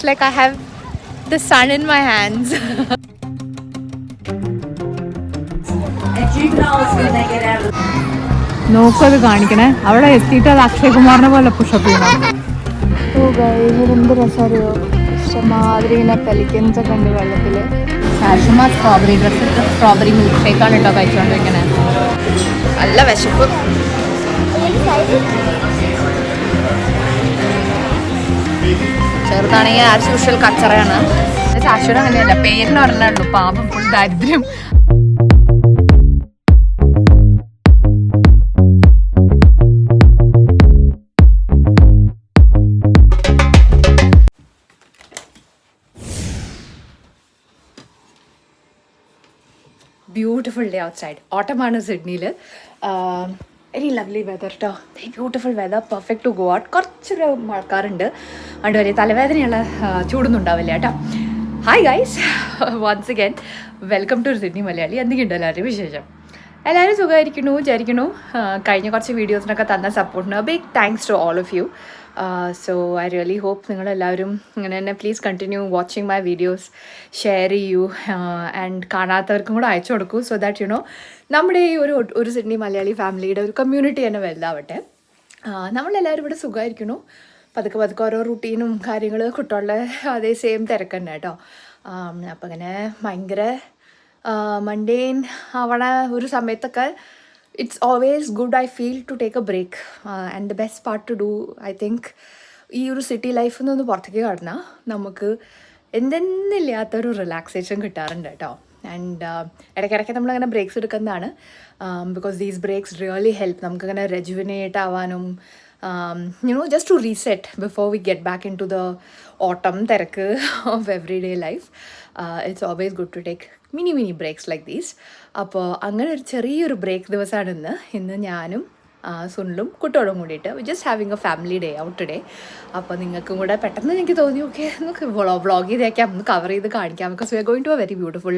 It's like I have the sun in my hands. നോക്കത് കാണിക്കണേ അവിടെ എത്തിയിട്ട് അത് അക്ഷയ് കുമാറിനെ പോലെ പുഷപ്പ് ചെയ്യണം. ഓ ഗൈസ് എന്ത് രസമറിയോ, ഇഷ്ടമാതിരി ഇങ്ങനെ പെലിക്കൻസ് ഒക്കെ ഉണ്ട് വെള്ളത്തിൽ. സാഷുമ സ്ട്രോബെറി ഡ്രസ്സ് ഇട്ട് സ്ട്രോബെറി മിൽക്ക് ഷേക്കാണ് കേട്ടോ കഴിച്ചുകൊണ്ടിരിക്കണേ. നല്ല വിശപ്പ്. ചെറുതാണെങ്കിൽ ആസ് യൂഷ്വൽ കച്ചറയാണ്. സാഷുവിന് അങ്ങനെയല്ല, പേരിന് പറഞ്ഞേ ഉള്ളൂ, പാപം ഫുൾ ദാരിദ്ര്യം. Beautiful day outside. ഓട്ടമാണ് സിഡ്നിയിൽ. വെരി ലവ്ലി വെതർ കേട്ടോ, very beautiful weather, perfect to go out. കുറച്ചൊരു മഴക്കാറുണ്ട്, അതുകൊണ്ട് വലിയ തലവേദനയുള്ള ചൂടൊന്നും ഉണ്ടാവില്ല കേട്ടോ. Hi guys, once again welcome to Sydney Malayali. എന്തൊക്കെയുണ്ട് എല്ലാവരും വിശേഷം? എല്ലാവരും സുഖമായിരിക്കണു വിചാരിക്കണു. കഴിഞ്ഞ കുറച്ച് വീഡിയോസിനൊക്കെ തന്ന സപ്പോർട്ടിന് big thanks to all of you. So I really hope നിങ്ങളെല്ലാവരും ഇങ്ങനെ തന്നെ please continue watching my videos, share ചെയ്യൂ, ആൻഡ് കാണാത്തവർക്കും കൂടെ അയച്ചു കൊടുക്കൂ. സോ ദാറ്റ് യു നോ നമ്മുടെ ഈ ഒരു സിഡ്നി മലയാളി ഫാമിലിയുടെ ഒരു കമ്മ്യൂണിറ്റി തന്നെ വലുതാവട്ടെ. നമ്മളെല്ലാവരും ഇവിടെ സുഖമായിരിക്കണു. പതുക്കെ ഓരോ റുട്ടീനും കാര്യങ്ങൾ കുട്ടികളുടെ അതേ സെയിം തിരക്ക് തന്നെ കേട്ടോ. അപ്പം ഇങ്ങനെ ഭയങ്കര മണ്ടേൻ ആവണ ഒരു സമയത്തൊക്കെ it's always good, I feel, to take a break, and the best part to do, I think, ഈ ഒരു സിറ്റി ലൈഫിൽ നിന്ന് പുറത്തേക്ക് കടന്നാൽ നമുക്ക് എന്തെന്നില്ലാത്തൊരു റിലാക്സേഷൻ കിട്ടാറുണ്ട് കേട്ടോ. ആൻഡ് ഇടയ്ക്കിടയ്ക്ക് നമ്മളങ്ങനെ ബ്രേക്സ് എടുക്കുന്നതാണ്, because these breaks really help നമുക്കങ്ങനെ റെജുവിനേറ്റ് ആവാനും, just to reset before we get back into the autumn തിരക്ക് of everyday life. It's always good to take mini breaks like these. അപ്പോൾ അങ്ങനെ ഒരു ചെറിയൊരു ബ്രേക്ക് ദിവസമാണ് ഇന്ന് ഞാനും സുനിലും കുട്ടിയോടും കൂടിയിട്ട് just having A family day out today. അപ്പോൾ നിങ്ങൾക്കും കൂടെ പെട്ടെന്ന് എനിക്ക് തോന്നി ഓക്കെ നമുക്ക് വ്ളോഗ് ചെയ്തേക്കാം, ഒന്ന് കവർ ചെയ്ത് കാണിക്കാം. Because we are going to a very beautiful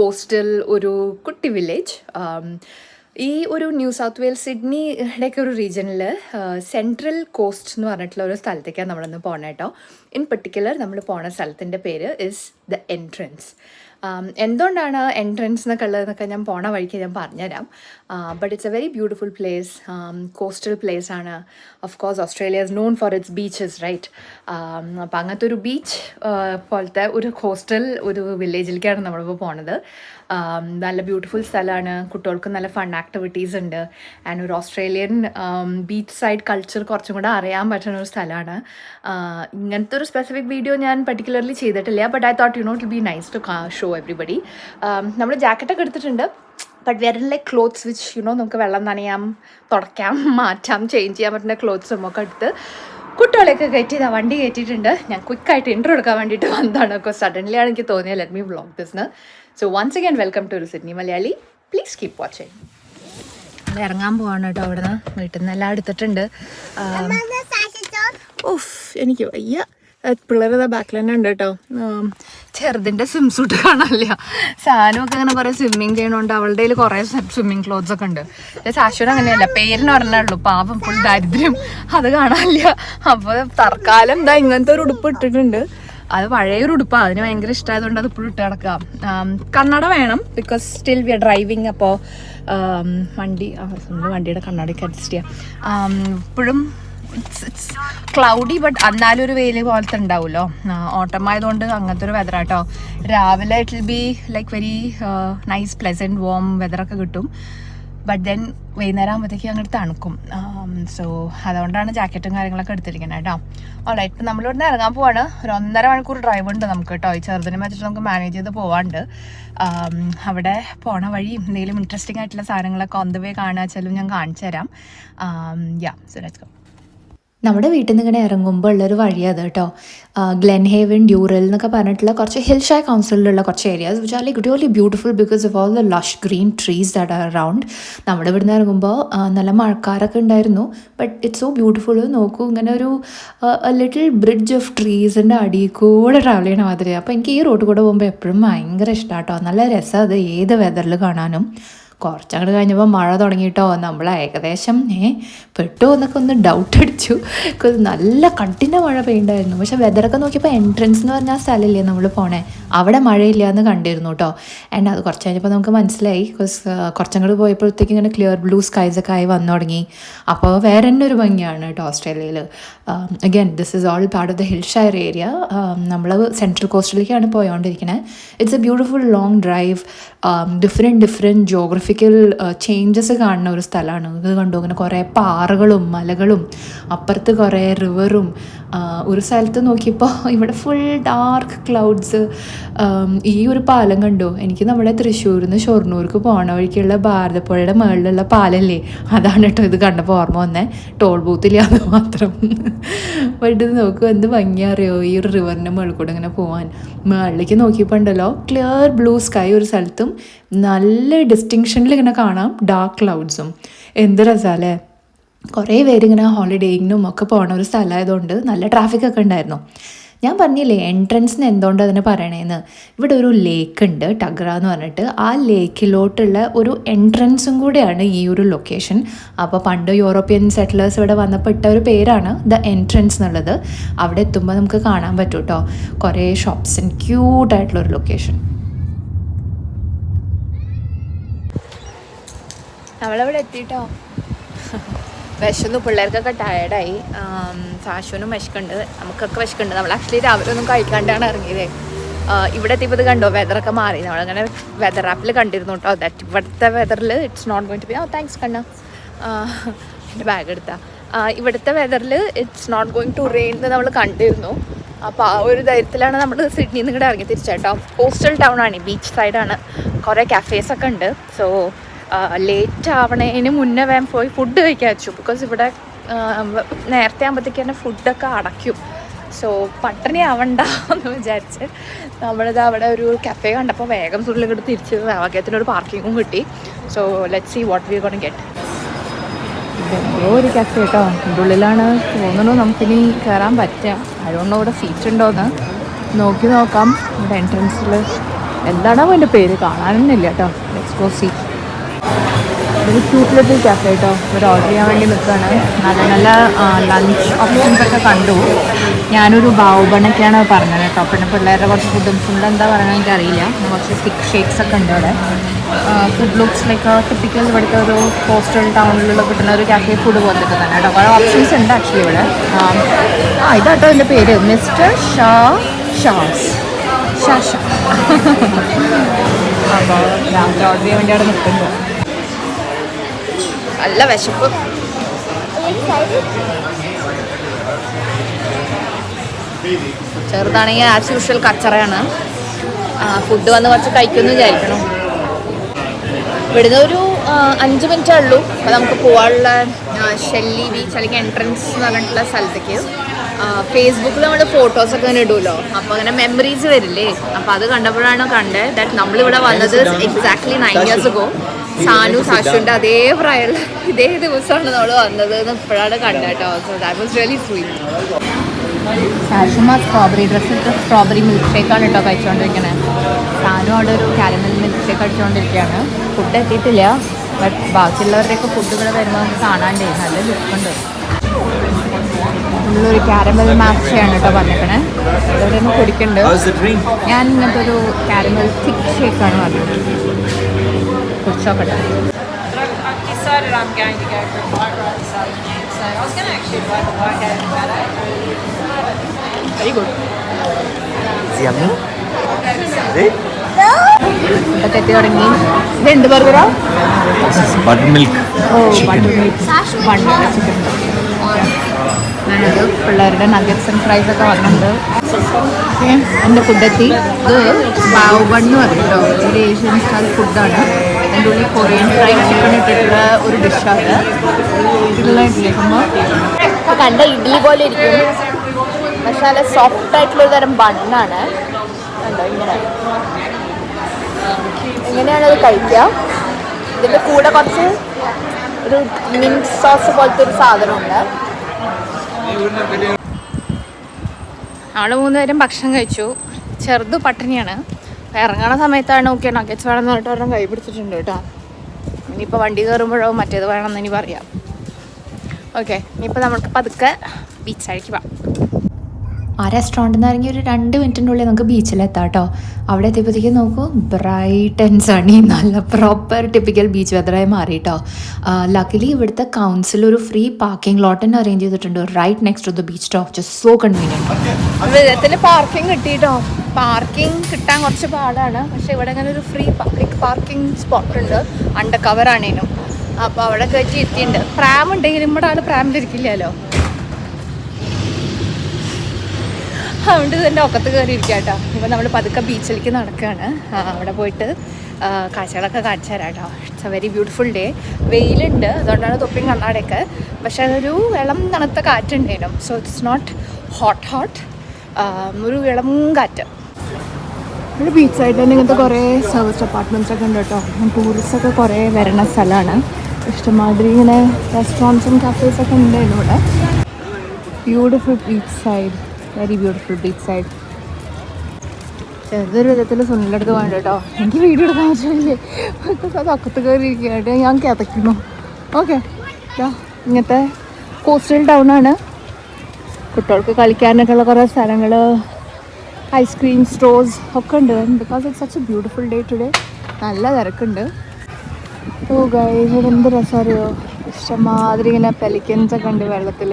coastal ഒരു കുട്ടി വില്ലേജ്. ഈ ഒരു ന്യൂ സൗത്ത് വെയിൽസ് സിഡ്നിയുടെയൊക്കെ ഒരു റീജിയനിൽ സെൻട്രൽ കോസ്റ്റ് എന്ന് പറഞ്ഞിട്ടുള്ള ഒരു സ്ഥലത്തേക്കാണ് നമ്മളിന്ന് പോകണം കേട്ടോ. ഇൻ പെർട്ടിക്കുലർ നമ്മൾ പോണ സ്ഥലത്തിൻ്റെ പേര് ഇസ് ദ എൻട്രൻസ്. എന്തുകൊണ്ടാണ് എൻട്രൻസ് എന്നൊക്കെ ഉള്ളതെന്നൊക്കെ ഞാൻ പോണ വഴിക്ക് ഞാൻ പറഞ്ഞുതരാം. But it's a very beautiful place, coastal place ആണ്. Of course Australia is known for its beaches, right? അപ്പോൾ അങ്ങനത്തെ ഒരു ബീച്ച് പോലത്തെ ഒരു കോസ്റ്റൽ ഒരു വില്ലേജിലേക്കാണ് നമ്മളിപ്പോൾ പോണത്. നല്ല ബ്യൂട്ടിഫുൾ സ്ഥലമാണ്, കുട്ടികൾക്ക് നല്ല ഫൺ ആക്ടിവിറ്റീസ് ഉണ്ട്, ആൻഡ് ഒരു ഓസ്ട്രേലിയൻ ബീച്ച് സൈഡ് കൾച്ചർ കുറച്ചും കൂടെ അറിയാൻ പറ്റുന്ന ഒരു സ്ഥലമാണ്. ഇങ്ങനത്തെ ഒരു സ്പെസിഫിക് വീഡിയോ ഞാൻ പർട്ടിക്കുലർലി ചെയ്തിട്ടില്ല, but I thought it will be nice to show everybody. നമ്മൾ ജാക്കറ്റൊക്കെ എടുത്തിട്ടുണ്ട്, but wear in like clothes which നമുക്ക് വെള്ളം നനയാം, തുടയ്ക്കാം, മാറ്റാം, ചേഞ്ച് ചെയ്യാൻ പറ്റുന്ന ക്ലോത്ത്സും ഒക്കെ എടുത്ത് കുട്ടികളെയൊക്കെ കയറ്റിയതാണ്, വണ്ടി കയറ്റിയിട്ടുണ്ട്. ഞാൻ ക്വിക്കായിട്ട് ഇൻട്രോ എടുക്കാൻ വേണ്ടിയിട്ട് വന്നതാണ്. ബിക്കോസ് സഡൻലി ആണ് എനിക്ക് തോന്നിയത് let me vlog this. So once again welcome to ഒരു Sydney Malayali. Please keep watching. നമ്മൾ ഇറങ്ങാൻ പോവാണ് കേട്ടോ. അവിടെ നിന്ന് വീട്ടിൽ നിന്ന് എല്ലാം എടുത്തിട്ടുണ്ട്. ഓഫ് എനിക്ക് വയ്യ. പിള്ളേരുടെ ബാക്കിൽ തന്നെ ഉണ്ട് കേട്ടോ. ചെറുതിൻ്റെ സ്വിം സൂട്ട് കാണാനില്ല. സാനുമൊക്കെ അങ്ങനെ കുറേ സ്വിമ്മിങ് ചെയ്യണോണ്ട് അവളുടെ കയ്യിൽ കുറേ സ്വിമ്മിങ് ക്ലോത്ത്സ് ഒക്കെ ഉണ്ട്. സാശ്വരം അങ്ങനെയല്ല, പേരിന് പറഞ്ഞേ ഉള്ളൂ, പാപം ഫുൾ ദാരിദ്ര്യം, അത് കാണാനില്ല. അപ്പോൾ തൽക്കാലം ഇതാ ഇങ്ങനത്തെ ഒരു ഉടുപ്പ് ഇട്ടിട്ടുണ്ട്. അത് പഴയൊരു ഉടുപ്പാണ്, അതിന് ഭയങ്കര ഇഷ്ടമായതുകൊണ്ട് അത് ഇപ്പോഴും ഇട്ട് കിടക്കാം. കണ്ണട വേണം, because still we are driving. അപ്പോൾ വണ്ടിയുടെ കണ്ണടയ്ക്ക് അഡ്ജസ്റ്റ് ചെയ്യാം. ഇപ്പോഴും ഇറ്റ്സ് ക്ലൗഡി, ബട്ട് എന്നാലും ഒരു വെയിൽ പോലത്തെ ഉണ്ടാവുമല്ലോ. ഓട്ടം ആയതുകൊണ്ട് അങ്ങനത്തെ ഒരു വെതറാട്ടോ. രാവിലെ it will be like very nice pleasant warm വെതറൊക്കെ കിട്ടും. ബട്ട് ദെൻ വൈകുന്നേരം ആകുമ്പോഴത്തേക്കും അങ്ങോട്ട് തണുക്കും. സോ അതുകൊണ്ടാണ് ജാക്കറ്റും കാര്യങ്ങളൊക്കെ എടുത്തിരിക്കുന്നത് കേട്ടോ. ഓൾറൈറ്റ്, ഇപ്പം നമ്മളിവിടുന്ന് ഇറങ്ങാൻ പോവാണ്. ഒരു 1.5 മണിക്കൂർ ഡ്രൈവ് ഉണ്ട് നമുക്ക് കേട്ടോ. ഈ ചെറുതിനെ വെച്ചിട്ട് നമുക്ക് മാനേജ് ചെയ്ത് പോവാണ്ട്. അവിടെ പോണ വഴി എന്തെങ്കിലും ഇൻട്രസ്റ്റിംഗ് ആയിട്ടുള്ള സാധനങ്ങളൊക്കെ ഓൺ ദ വേ കാണുക വെച്ചാലും ഞാൻ കാണിച്ചു തരാം. So let's go. നമ്മുടെ വീട്ടിൽ നിന്ന് ഇങ്ങനെ ഇറങ്ങുമ്പോൾ ഉള്ളൊരു വഴിയാണ് കേട്ടോ. ഗ്ലെൻ ഹേവൻ, ഡ്യൂറൽ എന്നൊക്കെ പറഞ്ഞിട്ടുള്ള കുറച്ച് ഹിൽ ഷൈ കൗൺസിലുള്ള കുറച്ച് areas which are like really beautiful because of all the Lush green trees that are around. നമ്മുടെ ഇവിടുന്ന് ഇറങ്ങുമ്പോൾ നല്ല മഴക്കാരൊക്കെ ഉണ്ടായിരുന്നു, ബട്ട് ഇറ്റ്സ് സോ ബ്യൂട്ടിഫുൾ. നോക്കൂ, ഇങ്ങനെ ഒരു ലിറ്റിൽ ബ്രിഡ്ജ് ഓഫ് ട്രീസിൻ്റെ അടിയിൽ കൂടെ ട്രാവൽ ചെയ്യണ മാതിരി. അപ്പോൾ എനിക്ക് ഈ റോഡ് കൂടെ പോകുമ്പോൾ എപ്പോഴും ഭയങ്കര ഇഷ്ടമാണ് കേട്ടോ. നല്ല രസമാണ് അത് ഏത് വെതറിൽ കാണാനും. കുറച്ചങ്ങോട്ട് കഴിഞ്ഞപ്പോൾ മഴ തുടങ്ങിയിട്ടോ. നമ്മൾ ഏകദേശം പെട്ടോ എന്നൊക്കെ ഒന്ന് ഡൗട്ട് അടിച്ചു. നല്ല കഠിന മഴ പെയ്യുണ്ടായിരുന്നു. പക്ഷേ വെതറൊക്കെ നോക്കിയപ്പോൾ എൻട്രൻസ് എന്ന് പറഞ്ഞാൽ സ്ഥലമില്ലേ നമ്മൾ പോണേ, അവിടെ മഴയില്ല എന്ന് കണ്ടിരുന്നു കേട്ടോ. ആൻഡ് അത് കുറച്ച് കഴിഞ്ഞപ്പോൾ നമുക്ക് മനസ്സിലായി. കുറച്ചങ്ങോട്ട് പോയപ്പോഴത്തേക്ക് ഇങ്ങനെ ക്ലിയർ ബ്ലൂ സ്കൈസ് ഒക്കെ ആയി വന്നു തുടങ്ങി. അപ്പോൾ വേറെ തന്നെ ഒരു ഭംഗിയാണ് കേട്ടോ ഓസ്ട്രേലിയയിൽ. Again this is all part of the Hillshire area. നമ്മൾ സെൻട്രൽ കോസ്റ്റിലേക്കാണ് പോയോണ്ടിരിക്കുന്നത്. It's a beautiful long drive. Different geographical changes കാണുന്ന ഒരു സ്ഥലമാണ്. ഇത് കണ്ടു, ഇങ്ങനെ കുറേ പാറകളും മലകളും അപ്പുറത്ത് കുറേ റിവറും. ഒരു സ്ഥലത്ത് നോക്കിയപ്പോൾ ഇവിടെ ഫുൾ ഡാർക്ക് ക്ലൗഡ്സ്. ഈ ഒരു പാലം കണ്ടു. എനിക്ക് നമ്മുടെ തൃശ്ശൂരിൽ നിന്ന് ഷൊർണൂർക്ക് പോകണ വഴിക്കുള്ള ഭാരതപ്പുഴയുടെ മുകളിലുള്ള പാലല്ലേ, അതാണ് കേട്ടോ ഇത് കണ്ടപ്പോൾ ഓർമ്മ വന്നേ. ടോൾ ബൂത്തില്ലാന്ന് മാത്രം. ബട്ട് ഇത് നോക്കുക, എന്ത് ഭംഗിയാ അറിയോ ഈ ഒരു റിവറിൻ്റെ മുകളിൽ കൂടെ ഇങ്ങനെ പോകാൻ. മുകളിലേക്ക് നോക്കിയപ്പോൾ ഉണ്ടല്ലോ ക്ലിയർ ബ്ലൂ സ്കൈ ഒരു സ്ഥലത്തും നല്ല ഡിസ്റ്റിങ്ഷനിൽ ഇങ്ങനെ കാണാം ഡാർക്ക് ക്ലൗഡ്സും. എന്ത് രസമല്ലേ. കുറേ പേരിങ്ങനെ ഹോളിഡേയിങ്ങിനും ഒക്കെ പോകണ ഒരു സ്ഥലമായതുകൊണ്ട് നല്ല ട്രാഫിക്കൊക്കെ ഉണ്ടായിരുന്നു. ഞാൻ പറഞ്ഞില്ലേ എൻട്രൻസിന് എന്തുകൊണ്ട് അതിനെ പറയണേന്ന്. ഇവിടെ ഒരു ലേക്ക് ഉണ്ട്, ടഗ്ര എന്ന് പറഞ്ഞിട്ട്. ആ ലേക്കിലോട്ടുള്ള ഒരു എൻട്രൻസും കൂടെയാണ് ഈ ഒരു ലൊക്കേഷൻ. അപ്പോൾ പണ്ട് യൂറോപ്യൻ സെറ്റിലേഴ്സ് ഇവിടെ വന്നപ്പോൾ ഇട്ട ഒരു പേരാണ് ദ എൻട്രൻസ് എന്നുള്ളത്. അവിടെ എത്തുമ്പോൾ നമുക്ക് കാണാൻ പറ്റും കേട്ടോ കുറേ ഷോപ്സ് ആൻഡ് ക്യൂട്ടായിട്ടുള്ളൊരു ലൊക്കേഷൻ. നമ്മളവിടെ എത്തിയിട്ടോ. വിശന്നു, പിള്ളേർക്കൊക്കെ ടയർഡായി. സാശുവിനും വിശക്കുണ്ട്, നമുക്കൊക്കെ വിശക്കുണ്ട്. നമ്മൾ ആക്ച്വലി രാവിലെ ഒന്നും കഴിക്കാണ്ടാണ് ഇറങ്ങിയത്. ഇവിടെ എത്തിയപ്പോൾ ഇത് കണ്ടോ വെതറൊക്കെ മാറി. നമ്മളങ്ങനെ വെതർ ആപ്പിൽ കണ്ടിരുന്നു കേട്ടോ. ദാറ്റ് ഇവിടുത്തെ വെതറിൽ it's not going to be thanks കണ്ണ എൻ്റെ ബാഗ് എടുത്താൽ. ഇവിടുത്തെ വെതറിൽ it's not going to rain എന്ന് നമ്മൾ കണ്ടിരുന്നു. അപ്പോൾ ആ ഒരു ധൈര്യത്തിലാണ് നമ്മൾ സിഡ്നിയിൽ നിന്ന് ഇങ്ങോട്ട് ഇറങ്ങി തിരിച്ചേട്ടോ. കോസ്റ്റൽ ടൗൺ ആണ്, ബീച്ച് സൈഡാണ്, കുറേ കഫേസൊക്കെ ഉണ്ട്. സോ ലേറ്റ് ആവണേന് മുന്നേ വേഗം പോയി ഫുഡ് കഴിക്കാൻ വെച്ചു. ബിക്കോസ് ഇവിടെ നേരത്തെ ആകുമ്പോഴത്തേക്ക് തന്നെ ഫുഡൊക്കെ അടയ്ക്കും. സോ പട്ടിണി ആവണ്ട എന്ന് വിചാരിച്ച് നമ്മളിത് അവിടെ ഒരു കഫേ കണ്ടപ്പോൾ വേഗം സുള്ളിൽ തിരിച്ച് ഭാഗ്യത്തിനൊരു പാർക്കിങ്ങും കിട്ടി. So let's see what we gonna get. ഇതെന്തോ ഒരു കഫേ കേട്ടോ, ഇതിൻ്റെ ഉള്ളിലാണ് തോന്നുന്നു നമുക്കിനി കയറാൻ പറ്റുക. അതുകൊണ്ട് ഇവിടെ സീറ്റ് ഉണ്ടോയെന്ന് നോക്കി നോക്കാം. ഇവിടെ എൻട്രൻസിൽ എന്താണോ അതിൻ്റെ പേര് കാണാനൊന്നുമില്ല കേട്ടോ. Let's go see. ഒരു ക്യൂട്ട് ലിറ്റിൽ കഫേ കേട്ടോ. ഇവിടെ ഓർഡർ ചെയ്യാൻ വേണ്ടി നിൽക്കുകയാണ്. നല്ല നല്ല ലഞ്ച് ഓപ്ഷൻസൊക്കെ കണ്ടു. ഞാനൊരു ബാവുബണൊക്കെയാണ് പറഞ്ഞത് കേട്ടോ. പിന്നെ പിള്ളേരുടെ കുറച്ച് ഫുഡും ഫുഡ് എന്താ പറയുക എനിക്കറിയില്ല. കുറച്ച് തിക്ക് ഷേക്സ് ഒക്കെ ഉണ്ട് ഇവിടെ. ഫുഡ് ലുക്സ് ലൈക്ക് ടിപ്പിക്കൽ ഇവിടുത്തെ ഒരു കോസ്റ്റൽ ടൗണിലുള്ള കിട്ടുന്ന ഒരു കാഫേ ഫുഡ് പോലത്തെ തന്നെ കേട്ടോ. കുറേ ഓപ്ഷൻസ് ഉണ്ട് ആക്ച്വലി ഇവിടെ. ഇതാട്ടോ എൻ്റെ പേര്, മിസ്റ്റർ ഷാസ്. അപ്പോൾ രാവിലെ ഓർഡർ ചെയ്യാൻ വേണ്ടി അവിടെ നിൽക്കുന്നുണ്ട്. നല്ല വിശപ്പ്. ചെറുതാണെങ്കിൽ ആസ് യൂഷ്വൽ കച്ചറയാണ്. ഫുഡ് വന്ന് കുറച്ച് കഴിക്കുമെന്ന് വിചാരിക്കണം. ഇവിടുന്ന് ഒരു 5 മിനിറ്റേ ഉള്ളൂ. അപ്പോൾ നമുക്ക് പോകാനുള്ള ഷെല്ലി ബീച്ച് അല്ലെങ്കിൽ എൻട്രൻസ് എന്ന് പറഞ്ഞിട്ടുള്ള സ്ഥലത്തേക്ക്. ഫേസ്ബുക്കിൽ നമ്മൾ ഫോട്ടോസൊക്കെ അങ്ങനെ ഇടുമല്ലോ, അപ്പോൾ അങ്ങനെ മെമ്മറീസ് വരില്ലേ. അപ്പോൾ അത് കണ്ടപ്പോഴാണ് കണ്ടത് ദാറ്റ് നമ്മളിവിടെ വന്നത് എക്സാക്ട്ലി 9 years ago. സാശുവിൻ്റെ അതേ പ്രായമുള്ള ഇതേ ദിവസമാണ് നമ്മൾ വന്നത് എന്ന് ഇപ്പോഴാണ് കണ്ടത് കേട്ടോ. So that was really sweet. സാഷുമ സ്ട്രോബെറി ഡ്രസ്സിട്ട് സ്ട്രോബെറി മിൽക്ക് ഷേക്കാണ് കേട്ടോ കഴിച്ചുകൊണ്ടിരിക്കുന്നത്. സാനു അവിടെ ഒരു കാരമൽ മിൽക്ക് ഷേക്ക് കഴിച്ചുകൊണ്ടിരിക്കുകയാണ്. ഫുഡ് എത്തിയിട്ടില്ല, ബട്ട് ബാക്കിയുള്ളവരുടെയൊക്കെ ഫുഡ് ഇവിടെ വരുമ്പോൾ നമുക്ക് കാണാണ്ടേ നല്ല ലുക്കുണ്ട്. ഉള്ളൊരു കാരമൽ മാച്ചയാണ് കേട്ടോ പറഞ്ഞിരിക്കണേ. ഇവിടെ നിന്ന് കുടിക്കുന്നുണ്ട്. ഞാൻ ഇങ്ങനത്തെ ഒരു കാരമൽ തിക്ക് ഷേക്കാണ് പറഞ്ഞത്. കുടിച്ചോക്കട്ടെ. Very good. ഇതൊക്കെ എത്തി തുടങ്ങി. ഇത് എന്ത് ബർഗറാ? Butter milk. Oh butter milk chicken. ഞാനത് പിള്ളേരുടെ നഗറ്റ്സ് ആൻഡ് ഫ്രൈസ് ഒക്കെ വന്നിട്ടുണ്ട്. എൻ്റെ ഫുഡെത്തി. ഇത് ബാവുബൺ എന്ന് പറയും കേട്ടോ. ഒരു ഏഷ്യൻ സ്റ്റൈൽ ഫുഡാണ്. അതിൻ്റെ ഉള്ളിൽ കൊറിയൻ ഫ്രൈഡ് ചിക്കൻ ഇട്ടിട്ടുള്ള ഒരു ഡിഷാണ്. ഇതിലേക്കുമ്പോൾ കണ്ട ഇഡ്ഡലി പോലെ ഇരിക്കും, പക്ഷെ നല്ല സോഫ്റ്റ് ആയിട്ടുള്ളൊരു തരം ബണ്ണാണ്. കണ്ടോ ഇങ്ങനെ. എങ്ങനെയാണത് കഴിക്കുക? ഇതിൻ്റെ കൂടെ കുറച്ച് ഒരു മിൻറ്റ് സോസ് പോലത്തെ ഒരു സാധനമുണ്ട്. നമ്മൾ 3 പേരും ഭക്ഷണം കഴിച്ചു. ചെറുത് പട്ടിണിയാണ്. ഇറങ്ങണ സമയത്താണ് ഓക്കെ നഗറ്റ്സ് വേണമെന്ന് പറഞ്ഞിട്ട് ഒരെണ്ണം കൈ പിടിച്ചിട്ടുണ്ട് കേട്ടോ. ഇനിയിപ്പോൾ വണ്ടി കയറുമ്പോഴോ മറ്റേത് വേണമെന്ന് ഇനി പറയാം. ഓക്കെ, ഇനിയിപ്പോൾ നമുക്ക് പതുക്കെ ബീച്ചായിരിക്കും പോവാം. ആ റെസ്റ്റോറൻറ്റിൽ നിന്ന് ഇറങ്ങി ഒരു 2 മിനിറ്റിനുള്ളിൽ നമുക്ക് ബീച്ചിലെത്താം കേട്ടോ. അവിടെ എത്തിയപ്പോഴത്തേക്കും നോക്കൂ, ബ്രൈറ്റ് ആൻഡ് സണ്ണി, നല്ല പ്രോപ്പർ ടിപ്പിക്കൽ ബീച്ച് വെതറായി മാറി കേട്ടോ. ലക്കിലി ഇവിടുത്തെ കൗൺസിൽ ഒരു ഫ്രീ പാർക്കിംഗ് ലോട്ട് തന്നെ അറേഞ്ച് ചെയ്തിട്ടുണ്ട് right next to the beach top. Just so convenient. വിധത്തിൽ പാർക്കിംഗ് കിട്ടിയിട്ടോ. പാർക്കിംഗ് കിട്ടാൻ കുറച്ച് പാടാണ്, പക്ഷെ ഇവിടെ അങ്ങനെ ഒരു ഫ്രീ പബ്ലിക് പാർക്കിംഗ് സ്പോട്ട് ഉണ്ട്, അണ്ടർ കവർ ആണേനും. അപ്പോൾ അവിടെ കയറ്റി എത്തിയിട്ടുണ്ട്. പ്രാം ഉണ്ടെങ്കിലും ഇവിടെ ആൾ പ്രാമിലിരിക്കില്ലല്ലോ, അതുകൊണ്ട് ഇതിൻ്റെ ഒക്കത്ത് കയറിയിരിക്കുക കേട്ടോ. ഇപ്പോൾ നമ്മൾ പതുക്കെ ബീച്ചിലേക്ക് നടക്കുകയാണ്. അവിടെ പോയിട്ട് കാഴ്ചകളൊക്കെ കാണിച്ചു തരാം കേട്ടോ. It's a very beautiful day. വെയിലുണ്ട്, അതുകൊണ്ടാണ് തൊപ്പിയും കണ്ണാടയൊക്കെ, പക്ഷെ അതൊരു ഇളം തണുത്ത കാറ്റുണ്ടേനും. സോ ഇറ്റ്സ് നോട്ട് ഹോട്ട്, ഒരു ഇളം കാറ്റ്. ഇവിടെ ബീച്ച് സൈഡിൽ തന്നെ ഇങ്ങനത്തെ കുറേ സർവീസ് അപ്പാർട്ട്മെൻറ്റ്സ് ഒക്കെ ഉണ്ട് കേട്ടോ. ടൂറിസ്റ്റൊക്കെ കുറേ വരുന്ന സ്ഥലമാണ്. ഇഷ്ടമാതിരി ഇങ്ങനെ റെസ്റ്റോറൻറ്റ്സും കഫേസൊക്കെ ഉണ്ടായിരുന്നു ഇവിടെ. Beautiful beach side, very beautiful beach side. ചെറുതൊരു വിധത്തിൽ സുനിലെടുത്ത് വേണ്ട കേട്ടോ. എനിക്ക് വീഡിയോ എടുക്കാൻ പറ്റില്ലേ, അത് അക്കത്ത് കയറിയിരിക്കുകയായിട്ട് ഞാൻ കിതയ്ക്കുന്നു. ഓക്കെ, ഇങ്ങനത്തെ കോസ്റ്റൽ ടൗൺ ആണ്. കുട്ടികൾക്ക് കളിക്കാനൊക്കെ ഉള്ള കുറേ സ്ഥലങ്ങൾ, ഐസ്ക്രീം സ്റ്റോഴ്സ് ഒക്കെ ഉണ്ട്. Because it's such A beautiful day today. നല്ല തിരക്കുണ്ട്. ഓ ഗൈസ്, ഇവിടെ എന്ത് രസമറിയോ, ഇഷ്ടമാതിരി ഇങ്ങനെ പെലിക്കൻസ് ഒക്കെ ഉണ്ട് വെള്ളത്തിൽ.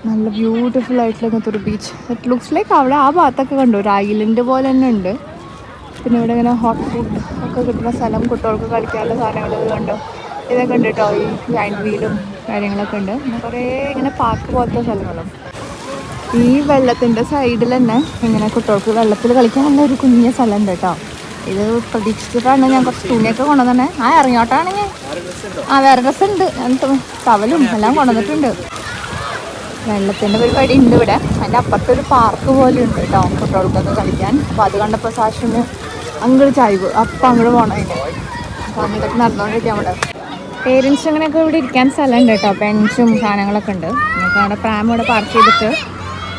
നല്ല ബ്യൂട്ടിഫുൾ ആയിട്ടുള്ള ഇങ്ങനത്തെ ഒരു ബീച്ച്. ഇറ്റ് ലുക്സ് ലൈക്ക് അവിടെ ആ ഭാഗത്തൊക്കെ കണ്ടു ഒരു ഐലൻഡ് പോലെ തന്നെ ഉണ്ട്. പിന്നെ ഇവിടെ ഇങ്ങനെ ഹോട്ട് ഫുഡ് ഒക്കെ കിട്ടുന്ന സ്ഥലം, കുട്ടികൾക്ക് കളിക്കാനുള്ള സാധനങ്ങൾ കണ്ടോ, ഇതൊക്കെ ഉണ്ട് കേട്ടോ. ഈ ജൈൻറ്റ് വീലും കാര്യങ്ങളൊക്കെ ഉണ്ട്. പിന്നെ കുറേ ഇങ്ങനെ പാർക്ക് പോലത്തെ സ്ഥലങ്ങളും. ഈ വെള്ളത്തിൻ്റെ സൈഡിൽ തന്നെ ഇങ്ങനെ കുട്ടികൾക്ക് വെള്ളത്തിൽ കളിക്കാൻ നല്ല ഒരു കുഞ്ഞ സ്ഥലം ഉണ്ട് കേട്ടോ. ഇത് പ്രതീക്ഷിച്ചിട്ടാണ് ഞാൻ കുറച്ച് തുണിയൊക്കെ കൊണ്ടുവന്നെ. ഇറങ്ങിയോട്ടാണെങ്കിൽ വേറെ രസമുണ്ട്. ടവലും എല്ലാം കൊണ്ടുവന്നിട്ടുണ്ട്. വെള്ളത്തിൻ്റെ പരിപാടി ഉണ്ട് ഇവിടെ. അതിൻ്റെ അപ്പുറത്തൊരു പാർക്ക് പോലെ ഉണ്ട് കേട്ടോ കുട്ടികൾക്കൊക്കെ കളിക്കാൻ. അപ്പോൾ അത് കണ്ടപ്പോൾ സാഷിന് അങ്ങോട്ട് ചായ്വ്, അപ്പം അങ്ങോട്ട് പോകണം. അപ്പോൾ അങ്ങോട്ടൊക്കെ നടന്നുകൊണ്ടിരിക്കാം. അവിടെ പേരൻസ് അങ്ങനെയൊക്കെ ഇവിടെ ഇരിക്കാൻ സ്ഥലമുണ്ട് കേട്ടോ. ബെഞ്ചും സാധനങ്ങളൊക്കെ ഉണ്ട്. നമുക്ക് അവിടെ പ്രാം ഇവിടെ പാർക്ക് ചെയ്തിട്ട്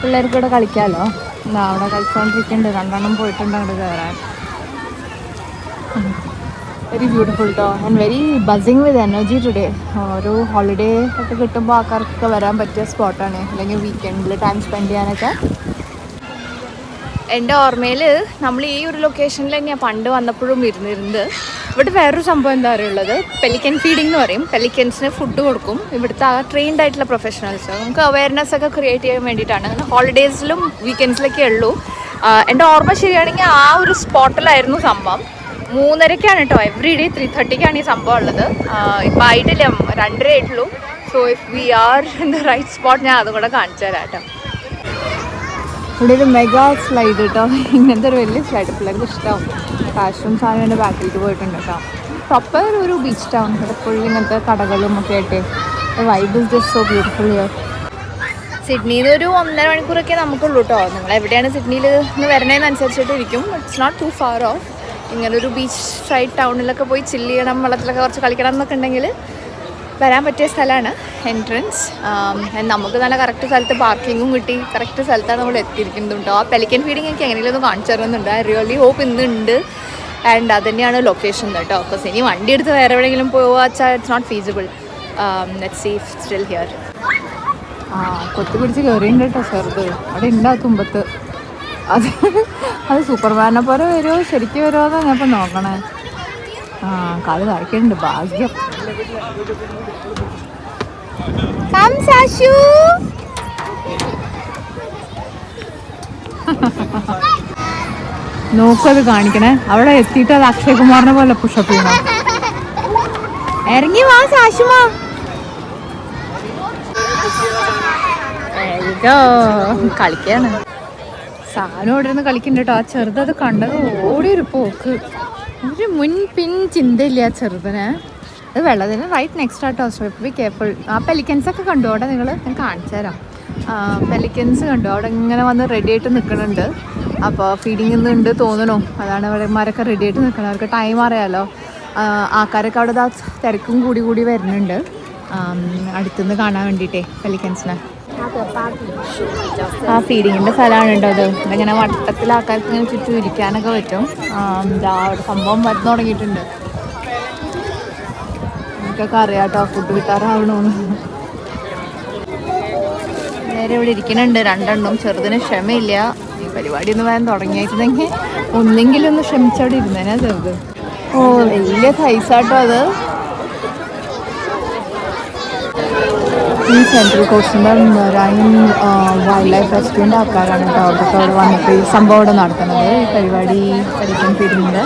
പിള്ളേർക്ക് ഇവിടെ കളിക്കാമല്ലോ. എന്താ അവിടെ കളിച്ചുകൊണ്ടിരിക്കുന്നുണ്ട്. 2 എണ്ണം പോയിട്ടുണ്ട് അങ്ങോട്ട് കയറാൻ. വെരി ബ്യൂട്ടിഫുൾ കേട്ടോ and very buzzing with energy today. ഒരു ഹോളിഡേ ഒക്കെ കിട്ടുമ്പോൾ ആൾക്കാർക്കൊക്കെ വരാൻ പറ്റിയ സ്പോട്ടാണ്, അല്ലെങ്കിൽ വീക്കെൻഡിൽ ടൈം സ്പെൻഡ് ചെയ്യാനൊക്കെ. എൻ്റെ ഓർമ്മയിൽ നമ്മൾ ഈ ഒരു ലൊക്കേഷനിൽ തന്നെയാണ് പണ്ട് വന്നപ്പോഴും ഇരുന്നിരുന്നത്. ഇവിടെ വേറൊരു സംഭവം എന്താ പറയുള്ളത്, പെലിക്കൻ ഫീഡിംഗ് എന്ന് പറയും. പെലിക്കൻസിന് ഫുഡ് കൊടുക്കും. ഇവിടുത്തെ ആ ട്രെയിൻഡ് ആയിട്ടുള്ള പ്രൊഫഷണൽസ്. നമുക്ക് അവയർനെസ് ഒക്കെ ക്രിയേറ്റ് ചെയ്യാൻ വേണ്ടിയിട്ടാണ്. ഹോളിഡേയ്സിലും വീക്കെൻഡ്സിലൊക്കെ ഉള്ളൂ. എൻ്റെ ഓർമ്മ ശരിയാണെങ്കിൽ ആ ഒരു സ്പോട്ടിലായിരുന്നു സംഭവം. 3:30 കേട്ടോ. എവറി ഡേ 3:30 ഈ സംഭവം ഉള്ളത്. ഇപ്പം ആയിട്ടില്ല, 2:30 ആയിട്ടുള്ളൂ. So if we are in the right spot ഞാൻ അതും കൂടെ കാണിച്ചു തരാം കേട്ടോ. ഇവിടെ ഒരു മെഗാ സ്ലൈഡ് കേട്ടോ. ഇങ്ങനത്തെ ഒരു വലിയ സ്ലൈഡ് പിള്ളേർക്ക് ഇഷ്ടമാവും. കാശും സാധനം എൻ്റെ ബാക്കിലേക്ക് പോയിട്ടുണ്ട് കേട്ടോ. പ്രോപ്പർ ഒരു ബീച്ച് ടൗൺ. ഇവിടെ ഫുൾ ഇങ്ങനത്തെ കടകളും ഒക്കെ ആയിട്ട് vibe is just so beautiful here. സിഡ്നിയിൽ നിന്ന് ഒരു 1.5 മണിക്കൂറൊക്കെ നമുക്കുള്ളൂ കേട്ടോ. നിങ്ങൾ എവിടെയാണ് സിഡ്നിയിൽ നിന്ന് വരണേന്നനുസരിച്ചിട്ട് ഇരിക്കും. It's not too far off. ഇങ്ങനൊരു ബീച്ച് സൈഡ് ടൗണിലൊക്കെ പോയി ചില്ല് ചെയ്യണം, വെള്ളത്തിലൊക്കെ കുറച്ച് കളിക്കണം എന്നൊക്കെ ഉണ്ടെങ്കിൽ വരാൻ പറ്റിയ സ്ഥലമാണ്. എൻട്രൻസ് നമുക്ക് നല്ല കറക്റ്റ് സ്ഥലത്ത് പാർക്കിങ്ങും കിട്ടി. കറക്റ്റ് സ്ഥലത്താണ് നമ്മൾ എത്തിയിരിക്കുന്നത് കേട്ടോ. ആ പെലിക്കൻ ഫീഡിങ് എനിക്ക് എങ്ങനെയും ഒന്ന് കാണിച്ചു തരുന്നുണ്ട്. ഐ റിയലി ഹോപ്പ് ഇന്നുണ്ട്. ആൻഡ് അത് തന്നെയാണ് ലൊക്കേഷൻ കേട്ടോ. ബിക്കോസ് ഇനി വണ്ടി എടുത്ത് വേറെ എവിടെയെങ്കിലും പോവുക വെച്ചാൽ it's not feasible. Let's see still here. കൊത്തി പിടിച്ച് കയറിയുണ്ട് കേട്ടോ ചെറുത്. അവിടെ ഉണ്ടാ തുമ്പത്ത്. അത് സൂപ്പർമാനെ പോലെ വരുമോ ശരിക്കും വരുമോ എന്നാണ് ഞാൻ ഇപ്പം നോക്കണേ. കാല് കഴിക്കുന്നുണ്ട്. ഭാഗ്യം. നോക്കത് കാണിക്കണേ. അവിടെ എത്തിയിട്ട് അത് അക്ഷയ് കുമാറിനെ പോലെ പുഷപ്പ് ചെയ്യണം. ഇറങ്ങി വാ സാശുമാ. കളിക്കാണ് സാധനം ഇവിടെ നിന്ന് കളിക്കുന്നുണ്ട് കേട്ടോ. ആ ചെറുതത് കണ്ടത് ഓടിയൊരു പോക്ക്. ഒരു മുൻപിൻ ചിന്തയില്ല ആ ചെറുതിന്. അത് വെള്ളത്തിന് റൈറ്റ് നെക്സ്റ്റ് ആട്ടോ. So be careful. ആ പെലിക്കൻസൊക്കെ കണ്ടു അവിടെ. ഞാൻ കാണിച്ചു തരാം. പെലിക്കൻസ് കണ്ടു അവിടെ ഇങ്ങനെ വന്ന് റെഡി ആയിട്ട് നിൽക്കുന്നുണ്ട്. അപ്പോൾ ഫീഡിങ് ഉണ്ട് തോന്നണു. അതാണ് ഇവന്മാരൊക്കെ റെഡി ആയിട്ട് നിൽക്കണം. അവർക്ക് ടൈം അറിയാമല്ലോ. ആൾക്കാരൊക്കെ അവിടെ തിരക്കും കൂടി വരുന്നുണ്ട് അടുത്തുനിന്ന് കാണാൻ വേണ്ടിയിട്ടേ പെലിക്കൻസിനെ. ആ ഫീഡിങ്ങിൻ്റെ സ്ഥലമാണ് കേട്ടോ അത്. ഇങ്ങനെ വട്ടത്തിൽ ആൾക്കാർക്ക് ഇങ്ങനെ ചുറ്റും ഇരിക്കാനൊക്കെ പറ്റും. അവിടെ സംഭവം വന്നു തുടങ്ങിയിട്ടുണ്ട്. ഇവർക്കൊക്കെ അറിയാം കേട്ടോ ഫുഡ് കിട്ടാറാവണമെന്ന്. നേരെ ഇവിടെ ഇരിക്കുന്നുണ്ട് രണ്ടെണ്ണം. ചെറുതിന് ക്ഷമയില്ല. ഈ പരിപാടി ഒന്ന് വേഗം തുടങ്ങിയിട്ടുണ്ടെങ്കിൽ ഒന്നെങ്കിലും ഒന്ന് ക്ഷമിച്ചവിടെ ഇരുന്നേനാ ചെറുത്. ഓ വലിയ സൈസാട്ടോ അത്. ഈ സെൻട്രൽ കോസ്റ്റിൻ്റെ മെറൈൻ വൈൽഡ് ലൈഫ് റെസ്ക്യൂവിൻ്റെ ആൾക്കാരാണ് കേട്ടോ അവിടുത്തെ അവിടെ വന്നിട്ട് ഈ സംഭവം ഇവിടെ നടത്തുന്നത്. ഈ പരിപാടി പഠിക്കാൻ തീരുന്നുണ്ട്.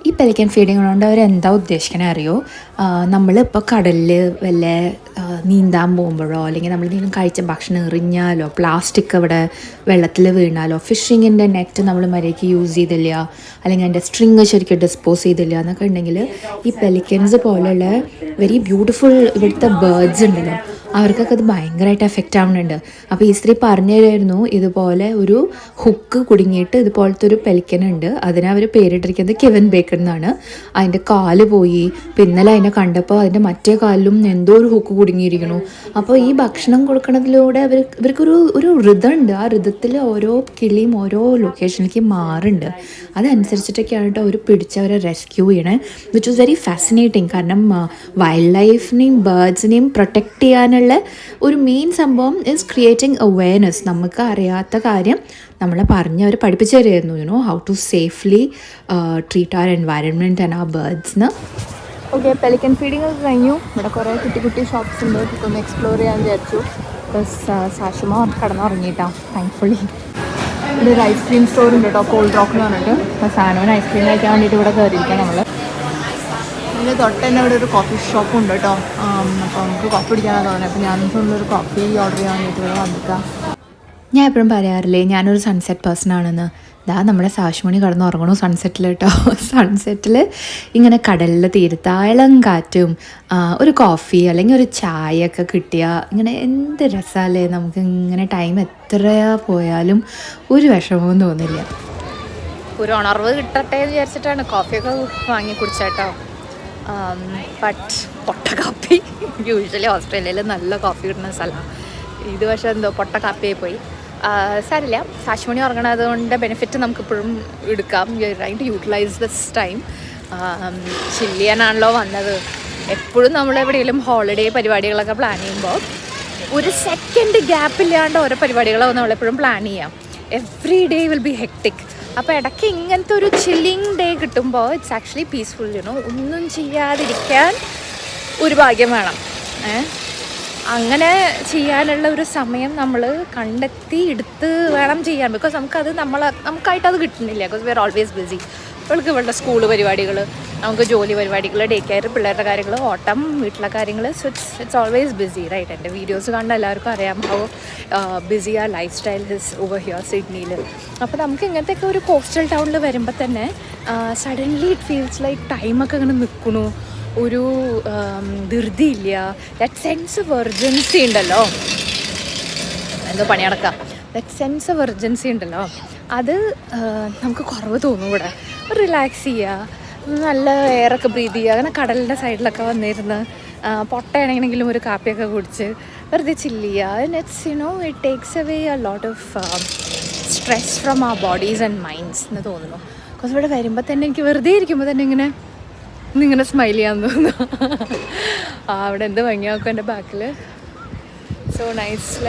ഈ പെലിക്കൻ ഫീഡിങ് കൊണ്ട് അവരെന്താ ഉദ്ദേശിക്കണേ അറിയോ? നമ്മളിപ്പോൾ കടലിൽ വല്ല നീന്താൻ പോകുമ്പോഴോ അല്ലെങ്കിൽ നമ്മൾ എന്തെങ്കിലും കഴിച്ച ഭക്ഷണം എറിഞ്ഞാലോ പ്ലാസ്റ്റിക് അവിടെ വെള്ളത്തിൽ വീണാലോ ഫിഷിങ്ങിൻ്റെ നെറ്റ് നമ്മൾ മര്യാദയ്ക്ക് യൂസ് ചെയ്തില്ല അല്ലെങ്കിൽ അതിൻ്റെ സ്ട്രിങ് ശരിക്കും ഡിസ്പോസ് ചെയ്തില്ല എന്നൊക്കെ ഉണ്ടെങ്കിൽ ഈ പെലിക്കൻസ് പോലെയുള്ള വെരി ബ്യൂട്ടിഫുൾ ഇവിടുത്തെ ബേർഡ്സ് ഉണ്ടല്ലോ അവർക്കൊക്കെ അത് ഭയങ്കരമായിട്ട് എഫക്റ്റ് ആവുന്നുണ്ട്. അപ്പോൾ ഈ സ്ത്രീ പറഞ്ഞു തരുമായിരുന്നു ഇതുപോലെ ഒരു ഹുക്ക് കുടുങ്ങിയിട്ട് ഇതുപോലത്തെ ഒരു പെലിക്കൻ ഉണ്ട്. അതിനെ അവർ പേരിട്ടിരിക്കുന്നത് കെവിൻ ബേക്കൺ എന്നാണ്. അതിൻ്റെ കാല് പോയി. പിന്നലെ അതിനെ കണ്ടപ്പോൾ അതിൻ്റെ മറ്റേ കാലിലും എന്തോ ഒരു ഹുക്ക് കുടുങ്ങിയിരിക്കുന്നു. അപ്പോൾ ഈ ഭക്ഷണം കൊടുക്കുന്നതിലൂടെ ഇവർക്കൊരു ഋതം ഉണ്ട്. ആ ഋതത്തിൽ ഓരോ കിളിയും ഓരോ ലൊക്കേഷനിലേക്ക് മാറുന്നുണ്ട്. അതനുസരിച്ചിട്ടൊക്കെയാണ് കേട്ടോ അവർ പിടിച്ചവരെ റെസ്ക്യൂ ചെയ്യണേ. Which was very fascinating. കാരണം വൈൽഡ് ലൈഫിനെയും ബേർഡ്സിനെയും പ്രൊട്ടക്റ്റ് ചെയ്യാനുള്ള ഒരു മെയിൻ സംഭവം ഈസ് ക്രിയേറ്റിംഗ് അവെയർനെസ്. നമുക്ക് അറിയാത്ത കാര്യം നമ്മളെ പറഞ്ഞ് അവർ പഠിപ്പിച്ചു തരുമായിരുന്നു. You know how to safely treat our environment and our ബേർഡ്സിന്. ഓക്കെ, പെലിക്കൻ ഫീഡിങ് ഒക്കെ കഴിഞ്ഞു. ഇവിടെ കുറേ കുട്ടി ഷോപ്സ് ഉണ്ട്. ഇതൊന്ന് എക്സ്പ്ലോർ ചെയ്യാൻ വിചാരിച്ചു. പ്ലസ് സാഷിമ കിടന്നുറങ്ങിയിട്ടാണ് താങ്ക്ഫുള്ളി. ഇവിടെ ഒരു ഐസ്ക്രീം സ്റ്റോർ ഉണ്ട് കേട്ടോ, കോൾഡ് റോക്ക് എന്ന് പറഞ്ഞിട്ട്. അപ്പോൾ സാധനം ഐസ്ക്രീം കഴിക്കാൻ വേണ്ടിയിട്ട് ഇവിടെ കയറിയിരിക്കാം നമ്മൾ. അതിന് തൊട്ട് തന്നെ ഇവിടെ ഒരു കോഫി ഷോപ്പും ഉണ്ട് കേട്ടോ. അപ്പോൾ നമുക്ക് കോഫി കുടിക്കാനാണ് തോന്നുന്നത്. അപ്പോൾ ഞാനൊരു കോഫി ഓർഡർ ചെയ്യാൻ വേണ്ടിയിട്ട് ഇവിടെ വന്നിക്കാം. ഞാൻ എപ്പോഴും പറയാറില്ലേ ഞാനൊരു സൺസെറ്റ് പേഴ്സൺ ആണെന്ന്. ഇതാ നമ്മുടെ സാഷ്മണി കിടന്ന് ഉറങ്ങണു സൺസെറ്റിൽ കേട്ടോ. സൺസെറ്റിൽ ഇങ്ങനെ കടലിൽ തീരത്താളം കാറ്റും ഒരു കോഫി അല്ലെങ്കിൽ ഒരു ചായ ഒക്കെ കിട്ടിയാൽ ഇങ്ങനെ എന്ത് രസമല്ലേ. നമുക്ക് ഇങ്ങനെ ടൈം എത്ര പോയാലും ഒരു വിഷമവും തോന്നില്ല. ഒരു ഉണർവ് കിട്ടട്ടെ എന്ന് വിചാരിച്ചിട്ടാണ് കോഫിയൊക്കെ വാങ്ങി കുടിച്ചേട്ടോ. ബട്ട് പൊട്ട കാപ്പി യൂഷ്വലി ഓസ്ട്രേലിയയിൽ നല്ല കോഫി കിട്ടുന്ന സ്ഥലമാണ്. ഇത് പക്ഷേ എന്തോ പൊട്ട കാപ്പിയായി പോയി. സാരില്ല, സാഷ്മണി ഉറങ്ങണത് കൊണ്ട് ബെനിഫിറ്റ് നമുക്കിപ്പോഴും എടുക്കാം. You right to utilise this time. ചില്ലിയാനാണല്ലോ വന്നത്. എപ്പോഴും നമ്മളെവിടെയെങ്കിലും ഹോളിഡേ പരിപാടികളൊക്കെ പ്ലാൻ ചെയ്യുമ്പോൾ ഒരു സെക്കൻഡ് ഗ്യാപ്പില്ലാണ്ട് ഓരോ പരിപാടികളോ നമ്മളെപ്പോഴും പ്ലാൻ ചെയ്യാം. Every day will be hectic. അപ്പോൾ ഇടയ്ക്ക് ഇങ്ങനത്തെ ഒരു ചില്ലിങ് ഡേ കിട്ടുമ്പോൾ ഇറ്റ്സ് ആക്ച്വലി പീസ്ഫുൾ. യുനോ ഒന്നും ചെയ്യാതിരിക്കാൻ ഒരു ഭാഗ്യം വേണം. അങ്ങനെ ചെയ്യാനുള്ള ഒരു സമയം നമ്മൾ കണ്ടെത്തി എടുത്ത് വേണം ചെയ്യാൻ. ബിക്കോസ് നമുക്കായിട്ട് അത് കിട്ടുന്നില്ല. Because we are always busy. അവൾക്ക് ഇവളുടെ സ്കൂൾ പരിപാടികൾ, നമുക്ക് ജോലി പരിപാടികൾ, ഡേ കെയർ, പിള്ളേരുടെ കാര്യങ്ങൾ, ഓട്ടം, വീട്ടിലെ കാര്യങ്ങൾ. So it's always busy right. എൻ്റെ വീഡിയോസ് കണ്ട എല്ലാവർക്കും അറിയാം how busy a life style is over here സിഡ്നിയിൽ. അപ്പോൾ നമുക്ക് ഇങ്ങനത്തെയൊക്കെ ഒരു കോസ്റ്റൽ ടൗണിൽ വരുമ്പോൾ തന്നെ സഡൻലി ഇറ്റ് ഫീൽസ് ലൈക്ക് ടൈമൊക്കെ ഇങ്ങനെ നിൽക്കണു. ഒരു ധൃതിയില്ല. ദാറ്റ് സെൻസ് ഓഫ് എർജൻസി ഉണ്ടല്ലോ, എന്തോ പണി നടക്കാം. ദാറ്റ് സെൻസ് ഓഫ് എർജൻസി ഉണ്ടല്ലോ, അത് നമുക്ക് കുറവ് തോന്നും. ഇവിടെ ഒരു റിലാക്സ് ചെയ്യുക, നല്ല എയറൊക്കെ ബ്രീത്ത് ചെയ്യുക, അങ്ങനെ കടലിൻ്റെ സൈഡിലൊക്കെ വന്നിരുന്ന് പൊട്ടയാണെങ്കിലും ഒരു കാപ്പിയൊക്കെ കുടിച്ച് വെറുതെ ചില്ല് ചെയ്യുക. It's it takes away a lot of stress from our bodies and minds എന്ന് തോന്നുന്നു. ബിക്കോസ് ഇവിടെ വരുമ്പോൾ തന്നെ എനിക്ക് വെറുതെ ഇരിക്കുമ്പോൾ തന്നെ ഇങ്ങനെ സ്മൈൽ ചെയ്യാൻ തോന്നുന്നു. അവിടെ എന്ത് ഭംഗി നോക്കും എൻ്റെ ബാക്കിൽ. സോ നൈസിൽ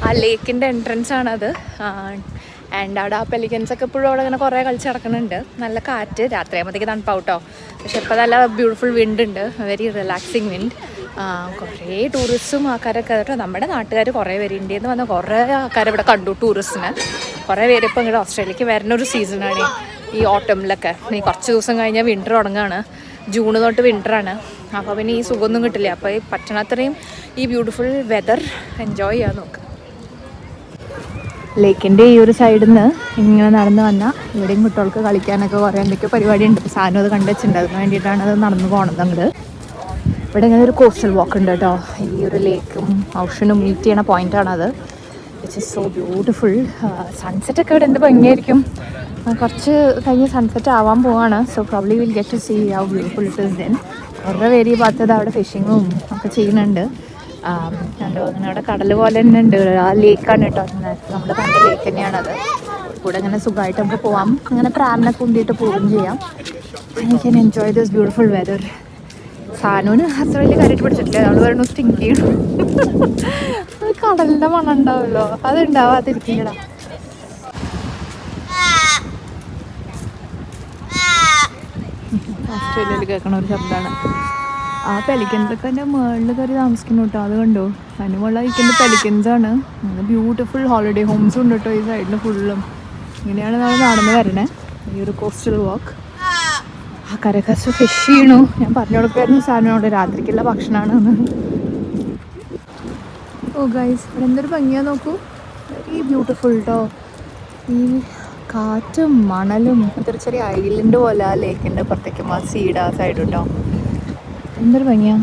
ആ ലേക്കിൻ്റെ എൻട്രൻസ് ആണത്. ആൻഡ് അവിടെ ആ പെലിക്കൻസൊക്കെ ഇപ്പോഴും അവിടെ ഇങ്ങനെ കുറേ കളിച്ച് നടക്കുന്നുണ്ട്. നല്ല കാറ്റ്, രാത്രിയാകുമ്പോഴത്തേക്ക് തണുപ്പാവും കേട്ടോ. പക്ഷെ ഇപ്പോൾ നല്ല ബ്യൂട്ടിഫുൾ വിൻഡ് ഉണ്ട്, വെരി റിലാക്സിങ് വിൻഡ്. കുറേ ടൂറിസ്റ്റും ആൾക്കാരൊക്കെ കേട്ടോ. നമ്മുടെ നാട്ടുകാർ കുറേ പേര്, ഇന്ത്യയിൽ നിന്ന് വന്ന കുറേ ആൾക്കാർ ഇവിടെ കണ്ടു ടൂറിസ്റ്റിന്. കുറേ പേര് ഇപ്പോൾ ഇങ്ങോട്ട് ഓസ്ട്രേലിയക്ക് വരുന്ന ഒരു സീസണാണ് ഈ ഓട്ടമിലൊക്കെ. ഇനി കുറച്ച് ദിവസം കഴിഞ്ഞാൽ വിൻ്റർ തുടങ്ങുകയാണ്. ജൂൺ തൊട്ട് വിൻ്ററാണ്. അപ്പോൾ പിന്നെ ഈ സുഖമൊന്നും കിട്ടില്ല. അപ്പോൾ ഈ പറ്റണത്രയും ഈ ബ്യൂട്ടിഫുൾ വെതർ എൻജോയ് ചെയ്യാൻ നോക്കുക. ലേക്കിൻ്റെ ഈ ഒരു സൈഡിൽ നിന്ന് ഇങ്ങനെ നടന്ന് വന്നാൽ ഇവിടെയും കുട്ടികൾക്ക് കളിക്കാനൊക്കെ കുറേ എന്തൊക്കെയോ പരിപാടിയുണ്ട്. സാധനം അത് കണ്ടുവച്ചിട്ടുണ്ട്. അതിന് വേണ്ടിയിട്ടാണ് അത് നടന്നു പോകണത് അങ്ങോട്ട്. ഇവിടെ ഇങ്ങനെ ഒരു കോസ്റ്റൽ വാക്ക് ഉണ്ട് കേട്ടോ. ഈ ഒരു ലേക്കും ഓഷനും മീറ്റ് ചെയ്യണ പോയിൻ്റാണത്. Which is so beautiful. സൺസെറ്റൊക്കെ ഇവിടെ എന്ത് ഭംഗിയായിരിക്കും. കുറച്ച് കഴിഞ്ഞ് സൺസെറ്റ് ആവാൻ പോവാണ്. So probably will get to see how beautiful it is then. കുറേ പേര് ഈ ഭാഗത്ത് അവിടെ ഫിഷിങ്ങും ഒക്കെ ചെയ്യുന്നുണ്ട്. കണ്ടോ അങ്ങനെ അവിടെ കടൽ പോലെ തന്നെ ഉണ്ട്. ആ ലേക്കാണ് കേട്ടോ, നമ്മൾ കണ്ട ലേക്ക് തന്നെയാണത്. കൂടെ അങ്ങനെ സുഖമായിട്ട് നമുക്ക് പോവാം. അങ്ങനെ പ്രാമിനെ കൊണ്ടിട്ട് പോവുകയും ചെയ്യാം. I can enjoy this beautiful weather. സാനൂന് അത്ര വലിയ കാര്യമായിട്ട് പിടിച്ചിട്ടില്ല. നമ്മൾ പറഞ്ഞു സ്റ്റിങ്ക് ചെയ്യണം. കടലിൻ്റെ മണം ഉണ്ടാവുമല്ലോ, അത് ഉണ്ടാവാതിരിക്കില്ലടാ. ഓസ്ട്രേലിയയിൽ കേൾക്കണ ഒരു ശബ്ദമാണ്. ആ പെലിക്കൻസൊക്കെ എൻ്റെ മുകളിൽ കയറി താമസിക്കുന്നു കേട്ടോ. അത് കണ്ടോ, അതിന് മുകളിൽ ഇരിക്കുന്നത് പെലിക്കൻസാണ്. ബ്യൂട്ടിഫുൾ ഹോളിഡേ ഹോംസും ഉണ്ട് കേട്ടോ ഈ സൈഡിൽ ഫുള്ളും. ഇങ്ങനെയാണ് നമ്മൾ നടന്ന് വരണേ ഈ ഒരു കോസ്റ്റൽ വാക്ക്. ആ കരക്കസ് ഫിഷ് ചെയ്യണു. ഞാൻ പറഞ്ഞു കൊടുക്കായിരുന്നു സാധനോട് രാത്രിക്കുള്ള ഭക്ഷണമാണെന്ന്. ഓ ഗൈസ്, ഇവിടെ എന്തൊരു ഭംഗിയാ നോക്കൂ. വെരി ബ്യൂട്ടിഫുൾ കേട്ടോ. ഈ കാറ്റും മണലും അതൊരു ചെറിയ ഐലൻഡ് പോലെ ആ ലേക്കിൻ്റെ പുറത്തേക്ക് ആ സീഡ് ആ സൈഡ് കേട്ടോ. എന്തൊരു ഭംഗിയാ,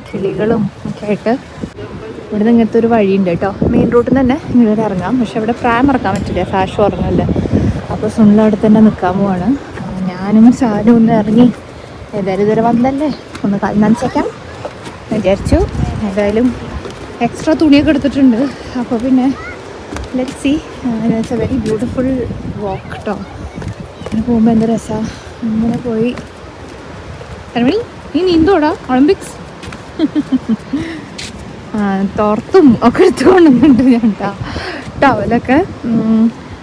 കിളികളും ഒക്കെ ആയിട്ട്. ഇവിടെ നിന്ന് ഇങ്ങനത്തെ ഒരു വഴിയുണ്ട് കേട്ടോ. മെയിൻ റൂട്ടിൽ നിന്ന് തന്നെ ഇങ്ങോട്ട് ഇറങ്ങാം. പക്ഷെ ഇവിടെ പ്രായം ഇറക്കാൻ പറ്റില്ല, ഫാഷ് ഉറങ്ങല്ലേ. അപ്പോൾ സുനിൽ അവിടെ തന്നെ നിൽക്കാൻ പോവാണ്. ഞാനും സാനും ഒന്ന് ഇറങ്ങി ഏതായാലും ഇതുവരെ വന്നല്ലേ ഒന്ന് നനച്ചേക്കാം വിചാരിച്ചു. ഏതായാലും എക്സ്ട്രാ തുണിയൊക്കെ എടുത്തിട്ടുണ്ട്. അപ്പോൾ പിന്നെ let's see. It's a very beautiful walk കേട്ടോ. അങ്ങനെ പോകുമ്പോൾ എന്താ രസമാണ്. ഇങ്ങനെ പോയി അരമണി നീ നീന്തോടാ ഒളിമ്പിക്സ്. തോർത്തും ഒക്കെ എടുത്തുകൊണ്ടുണ്ട് ഞാൻ ടവലൊക്കെ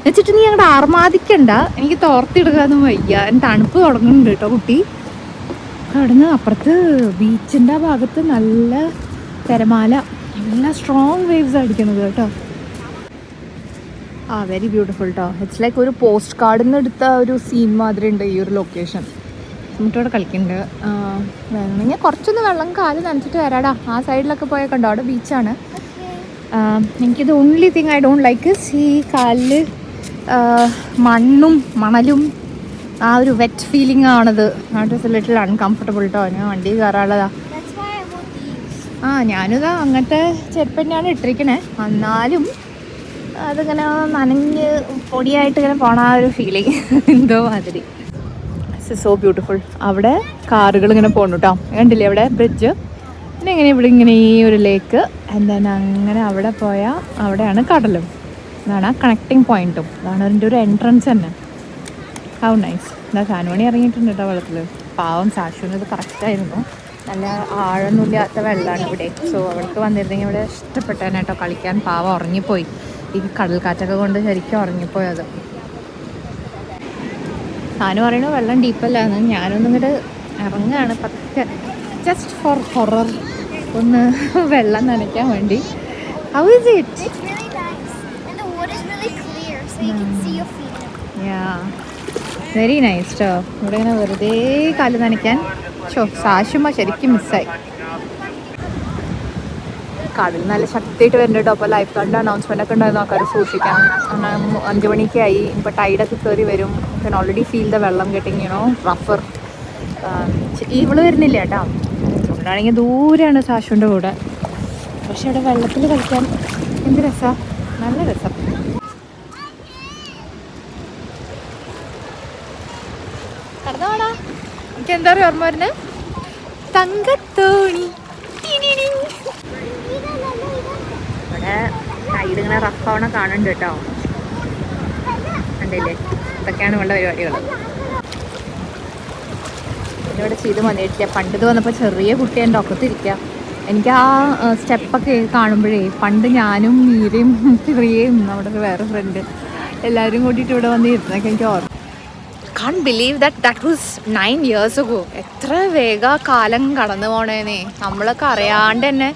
വെച്ചിട്ട്. നീ അങ്ങോട്ട് ആർമാദിക്കണ്ട, എനിക്ക് തോർത്തിടുകാന്നും വയ്യ. തണുപ്പ് തുടങ്ങുന്നുണ്ട് കേട്ടോ കുട്ടി. അവിടെ നിന്ന് അപ്പുറത്ത് ബീച്ചിൻ്റെ ആ ഭാഗത്ത് നല്ല തിരമാല, നല്ല സ്ട്രോങ് വേവ്സ് അടിക്കണത് കേട്ടോ. വെരി ബ്യൂട്ടിഫുൾ കേട്ടോ. ഇറ്റ്സ് ലൈക്ക് ഒരു പോസ്റ്റ് കാർഡിൽ നിന്ന് എടുത്ത ഒരു സീൻ മാതിരി ഉണ്ട് ഈ ഒരു ലൊക്കേഷൻ. എന്നിട്ടവിടെ കളിക്കുന്നുണ്ട്. വേണമെങ്കിൽ കുറച്ചൊന്ന് വെള്ളം കാല് നനച്ചിട്ട് വരാടാ. ആ സൈഡിലൊക്കെ പോയാൽ കണ്ടോ അവിടെ ബീച്ചാണ്. എനിക്കിത് only thing I don't like ഈ കാലിൽ മണ്ണും മണലും ആ ഒരു വെറ്റ് ഫീലിംഗ് ആണത്. Not is a little uncomfortable കേട്ടോ. ഞാൻ വണ്ടി കയറാനുള്ളതാ. ഞാനിതാ അങ്ങനത്തെ ചെരുപ്പ് തന്നെയാണ് ഇട്ടിരിക്കണേ. എന്നാലും അതിങ്ങനെ നനഞ്ഞ് പൊടിയായിട്ട് ഇങ്ങനെ പോണ ആ ഒരു ഫീലിംഗ് എന്തോ മാതിരി. So beautiful. അവിടെ കാറുകൾ ഇങ്ങനെ പോകണു കേട്ടോ. കണ്ടില്ലേ അവിടെ ബ്രിഡ്ജ്. പിന്നെ എങ്ങനെ ഇവിടെ ഇങ്ങനെ ഈ ഒരു ലേക്ക്. എന്താണ് അങ്ങനെ അവിടെ പോയാൽ അവിടെയാണ് കടലും. അതാണ് ആ കണക്റ്റിംഗ് പോയിന്റും. അതാണ് അതിൻ്റെ ഒരു എൻട്രൻസ് തന്നെ. How nice. എന്താ സാനുമണി ഇറങ്ങിയിട്ടുണ്ട് കേട്ടോ വെള്ളത്തിൽ. പാവം സാഷുവിന് ഇത് കറക്റ്റായിരുന്നു. നല്ല ആഴൊന്നുമില്ലാത്ത വെള്ളമാണ് ഇവിടെ. സോ അവൾക്ക് വന്നിരുന്നെങ്കിൽ ഇവിടെ ഇഷ്ടപ്പെട്ടേനെ കേട്ടോ കളിക്കാൻ. പാവം ഉറങ്ങിപ്പോയി. ഈ കടൽ കാറ്റൊക്കെ കൊണ്ട് ശരിക്കും ഉറങ്ങിപ്പോയത്. സാനു പറയണു വെള്ളം ഡീപ്പല്ലാന്ന്. ഞാനൊന്നും ഇങ്ങോട്ട് ഇറങ്ങുകയാണ് പതുക്കെ, ജസ്റ്റ് ഫോർ ഹൊറർ, ഒന്ന് വെള്ളം നനയ്ക്കാൻ വേണ്ടി. How is it? Very nice കേട്ടോ. ഇവിടെ ഇങ്ങനെ വെറുതെ കാല് നനയ്ക്കാൻ. സാശുമ്മ ശരിക്കും മിസ്സായി. കടൽ നല്ല ശക്തിയായിട്ട് വരുന്നുണ്ട് കേട്ടോ. അപ്പോൾ ലൈഫ് ഗാർഡിൻ്റെ അനൗൺസ്മെൻ്റ് ഒക്കെ ഉണ്ടായിരുന്നു, ആൾക്കാർ സൂക്ഷിക്കാം. 5 മണിക്കായി. ഇപ്പോൾ ടൈഡൊക്കെ കയറി വരും. പിന്നെ ഓൾറെഡി ഫീൽ ദ വെള്ളം ഗെറ്റിംഗ് റഫർ. ഇവള് വരുന്നില്ല കേട്ടോ. ഇവിടാണെങ്കിൽ ദൂരെയാണ് സാശുവിൻ്റെ കൂടെ. പക്ഷെ അവിടെ വെള്ളത്തിൽ കളിക്കാൻ എന്ത് രസമാണ്, നല്ല രസം. കടന്നോടാ. എനിക്ക് എന്താ പറയുക ഓർമ്മ വരുന്നത്? തങ്കത്തോണി. ഇവിടെ ടൈഡ് ഇങ്ങനെ റഫാവണ കാണുന്നുണ്ട് കേട്ടോ. കണ്ടില്ലേ, ഇതൊക്കെയാണ് ഉള്ള പരിപാടികൾ. ഇവിടെ ചെയ്ത് വന്നിട്ടില്ല. പണ്ടിത് വന്നപ്പോൾ ചെറിയ കുട്ടിയെ എൻ്റെ ഒക്കത്തിരിക്കുക. എനിക്ക് ആ സ്റ്റെപ്പൊക്കെ കാണുമ്പോഴേ പണ്ട് ഞാനും മീരയും പ്രിയയും നമ്മുടെ വേറെ ഫ്രണ്ട് എല്ലാവരും കൂട്ടിയിട്ട് ഇവിടെ വന്ന് ഇരുന്നൊക്കെ എനിക്ക് ഓർമ്മ. Can't believe that was 9 years ago. എത്ര വേഗം കാലം കടന്നു പോണേന്നേ, നമ്മളൊക്കെ അറിയാണ്ട് തന്നെ.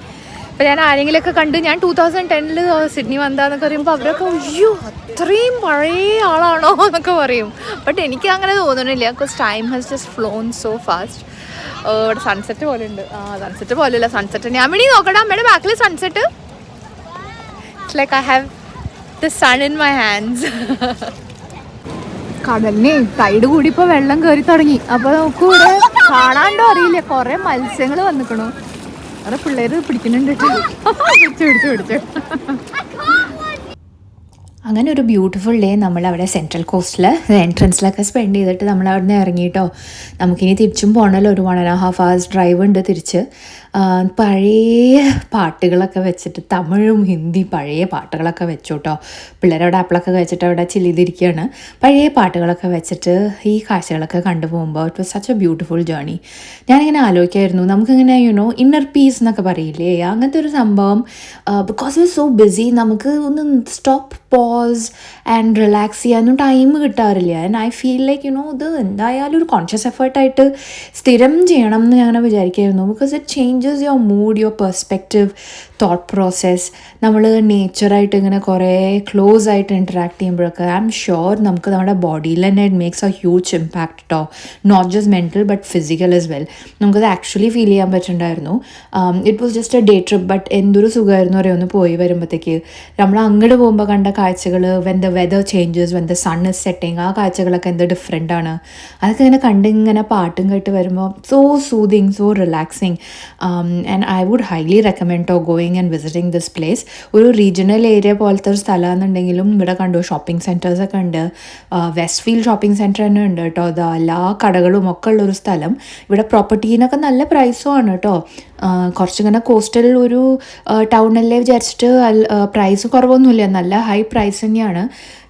ഇപ്പം ഞാൻ ആരെങ്കിലുമൊക്കെ കണ്ട് ഞാൻ 2010 സിഡ്നി വന്നതാന്നൊക്കെ പറയുമ്പോൾ അവരൊക്കെ അയ്യോ അത്രയും പഴയ ആളാണോ എന്നൊക്കെ പറയും. ബട്ട് എനിക്ക് അങ്ങനെ തോന്നുന്നില്ല. Because time has just flown so fast. ഇവിടെ സൺസെറ്റ് പോലെ ഉണ്ട്. സൺസെറ്റ് പോലെയല്ല, സൺസെറ്റ്. ഞാൻ വേണ്ടി നോക്കട്ടെ അമ്മയുടെ ബാക്കിൽ sunset. It's like I have the sun in my hands. കടലിന് ടൈഡ് കൂടി ഇപ്പോൾ വെള്ളം കയറി തുടങ്ങി. അപ്പോൾ നമുക്ക് ഇവിടെ കാണാണ്ടോ അറിയില്ല, കുറേ മത്സ്യങ്ങൾ വന്നിക്കണു. അവിടെ പിള്ളേർ പിടിക്കുന്നുണ്ട് കേട്ടോ. പിടിച്ചു. അങ്ങനെ ഒരു ബ്യൂട്ടിഫുൾ ഡേ നമ്മളവിടെ സെൻട്രൽ കോസ്റ്റിൽ എൻട്രൻസിലൊക്കെ സ്പെൻഡ് ചെയ്തിട്ട് നമ്മൾ അവിടെ നിന്ന് ഇറങ്ങിയിട്ടോ. നമുക്കിനി തിരിച്ചും പോകണമല്ലോ, ഒരു 1.5 hours ഡ്രൈവ് ഉണ്ട് തിരിച്ച്. പഴയ പാട്ടുകളൊക്കെ വെച്ചിട്ട്, തമിഴും ഹിന്ദി പഴയ പാട്ടുകളൊക്കെ വെച്ചു കേട്ടോ. പിള്ളേരവിടെ ആപ്പിളൊക്കെ കഴിച്ചിട്ട് അവിടെ ചില്ലിതിരിക്കുകയാണ്. പഴയ പാട്ടുകളൊക്കെ വെച്ചിട്ട് ഈ കാഴ്ചകളൊക്കെ കണ്ടു പോകുമ്പോൾ it was such A beautiful journey. ഞാനിങ്ങനെ ആലോചിക്കായിരുന്നു, നമുക്കിങ്ങനെ ഇന്നർ പീസ് എന്നൊക്കെ പറയില്ലേ, അങ്ങനത്തെ ഒരു സംഭവം. ബിക്കോസ് വി സോ ബിസി, നമുക്ക് ഒന്ന് സ്റ്റോപ്പ്, പോസ് ആൻഡ് റിലാക്സ് ചെയ്യാനും ടൈം കിട്ടാറില്ല. ആൻഡ് ഐ ഫീൽ ലൈക്ക് ഇത് എന്തായാലും ഒരു കോൺഷ്യസ് എഫേർട്ടായിട്ട് സ്ഥിരം ചെയ്യണം എന്ന് ഞാൻ വിചാരിക്കായിരുന്നു. Because it changes your mood, your perspective, thought process. നമ്മൾ നേച്ചറായിട്ട് ഇങ്ങനെ കുറേ ക്ലോസ് ആയിട്ട് ഇൻറ്ററാക്ട് ചെയ്യുമ്പോഴൊക്കെ ഐ എം ഷുവർ നമുക്ക് നമ്മുടെ ബോഡിയിൽ തന്നെ it makes a huge impact കേട്ടോ. Not just mental but physical as well. നമുക്കത് ആക്ച്വലി ഫീൽ ചെയ്യാൻ പറ്റുന്നുണ്ടായിരുന്നു. It was just A day trip, but എന്തൊരു സുഖമായിരുന്നു അറിയാം ഒന്ന് പോയി വരുമ്പോഴത്തേക്ക്. നമ്മൾ അങ്ങോട്ട് പോകുമ്പോൾ കണ്ട കാഴ്ചകൾ, when the weather changes, when the sun is setting, ആ കാഴ്ചകളൊക്കെ എന്ത് ഡിഫറെൻ്റ് ആണ്. അതൊക്കെ ഇങ്ങനെ കണ്ടിങ്ങനെ പാട്ടും കേട്ട് വരുമ്പോൾ so soothing, so relaxing. And I would highly recommend to going and visiting this place. ഒരു റീജിയണൽ ഏരിയ പോലത്തെ ഒരു സ്ഥലമാണെന്നുണ്ടെങ്കിലും ഇവിടെ കണ്ടു ഷോപ്പിംഗ് സെൻറ്റേഴ്സൊക്കെ ഉണ്ട്. വെസ്റ്റ് ഫീൽഡ് ഷോപ്പിംഗ് സെൻറ്റർ തന്നെ ഉണ്ട് കേട്ടോ. അത് എല്ലാ കടകളും ഒക്കെ ഉള്ളൊരു സ്ഥലം. ഇവിടെ പ്രോപ്പർട്ടീനൊക്കെ നല്ല പ്രൈസും ആണ് കേട്ടോ. കുറച്ചിങ്ങനെ കോസ്റ്റൽ ഒരു ടൗണല്ലേ വിചാരിച്ചിട്ട് പ്രൈസ് കുറവൊന്നുമില്ല, നല്ല ഹൈ പ്രൈസ് തന്നെയാണ്.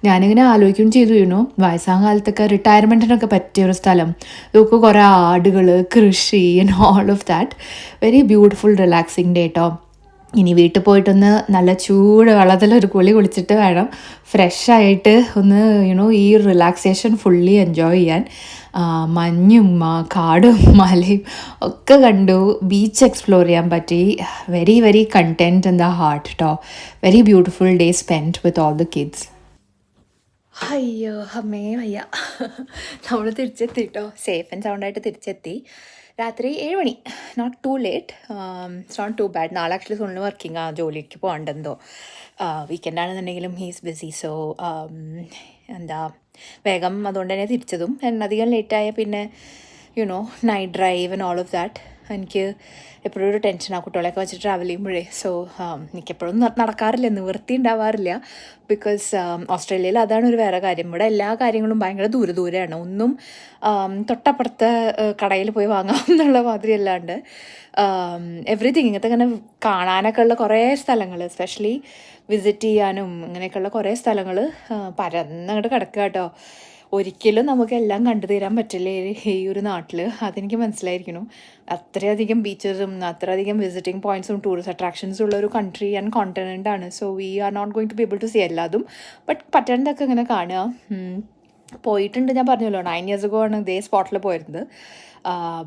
ഞാനിങ്ങനെ ആലോചിക്കുകയും ചെയ്തു, വയസ്സാം കാലത്തൊക്കെ റിട്ടയർമെൻറ്റിനൊക്കെ പറ്റിയൊരു സ്ഥലം. ഇതൊക്കെ കുറേ ആടുകൾ, കൃഷി and all of that. Very beautiful relaxing day കേട്ടോ. ഇനി വീട്ടിൽ പോയിട്ടൊന്ന് നല്ല ചൂട് വെള്ളത്തിലൊരു കുളിച്ചിട്ട് വേണം ഫ്രഷായിട്ട് ഒന്ന് ഈ റിലാക്സേഷൻ ഫുള്ളി എൻജോയ് ചെയ്യാൻ. മഞ്ഞും കാടും മലയും ഒക്കെ കണ്ടു, ബീച്ച് എക്സ്പ്ലോർ ചെയ്യാൻ പറ്റി. Very very content in the heart കേട്ടോ. Very beautiful day spend with all the kids. അയ്യോ അമ്മേ വയ്യ. നമ്മൾ തിരിച്ചെത്തി കേട്ടോ, സേഫ് ആൻഡ് സൗണ്ടായിട്ട് തിരിച്ചെത്തി. രാത്രി 7 മണി, not too late, it's not too bad. നാളെ ആക്ച്വലി ഫുള്ള് വർക്കിംഗ് ആ, ജോലിക്ക് പോകണ്ടെന്തോ. വീക്കെൻഡ് ആണെന്നുണ്ടെങ്കിലും ഹീസ് ബിസി. സോ എന്താ വേഗം അതുകൊണ്ട് തന്നെ തിരിച്ചതും. അധികം ലേറ്റായ പിന്നെ night drive and all of that. എനിക്ക് എപ്പോഴും ഒരു ടെൻഷനാണ് കുട്ടികളെയൊക്കെ വെച്ച് ട്രാവൽ ചെയ്യുമ്പോഴേ. സോ എനിക്കെപ്പോഴും നടക്കാറില്ല, നിവൃത്തി ഉണ്ടാവാറില്ല. ബിക്കോസ് ഓസ്ട്രേലിയയിൽ അതാണ് ഒരു വേറെ കാര്യം, ഇവിടെ എല്ലാ കാര്യങ്ങളും ഭയങ്കര ദൂരെയാണ്. ഒന്നും തൊട്ടപ്പുറത്തെ കടയിൽ പോയി വാങ്ങാം എന്നുള്ള മാതിരി അല്ലാണ്ട് എവറിത്തിങ് ഇങ്ങനത്തെ ഇങ്ങനെ കാണാനൊക്കെ ഉള്ള കുറേ സ്ഥലങ്ങൾ, എസ്പെഷ്യലി വിസിറ്റ് ചെയ്യാനും ഇങ്ങനെയൊക്കെയുള്ള കുറേ സ്ഥലങ്ങൾ പരന്നങ്ങോട്ട് കിടക്കുക കേട്ടോ. ഒരിക്കലും നമുക്കെല്ലാം കണ്ടു തീരാൻ പറ്റില്ല ഈ ഒരു നാട്ടിൽ, അതെനിക്ക് മനസ്സിലായിരിക്കുന്നു. അത്രയധികം ബീച്ചസും അത്രയധികം വിസിറ്റിംഗ് പോയിൻറ്റ്സും ടൂറിസ്റ്റ് അട്രാക്ഷൻസും ഉള്ള ഒരു കൺട്രി ആൻഡ് കോണ്ടിനെൻ്റ് ആണ്. So we are not going to be able to see എല്ലാതും, ബട്ട് പറ്റുന്നതൊക്കെ ഇങ്ങനെ കാണുക. പോയിട്ടുണ്ട്, ഞാൻ പറഞ്ഞല്ലോ 9 years ago ആണ് ഇതേ സ്പോട്ടിൽ പോയിരുന്നത്.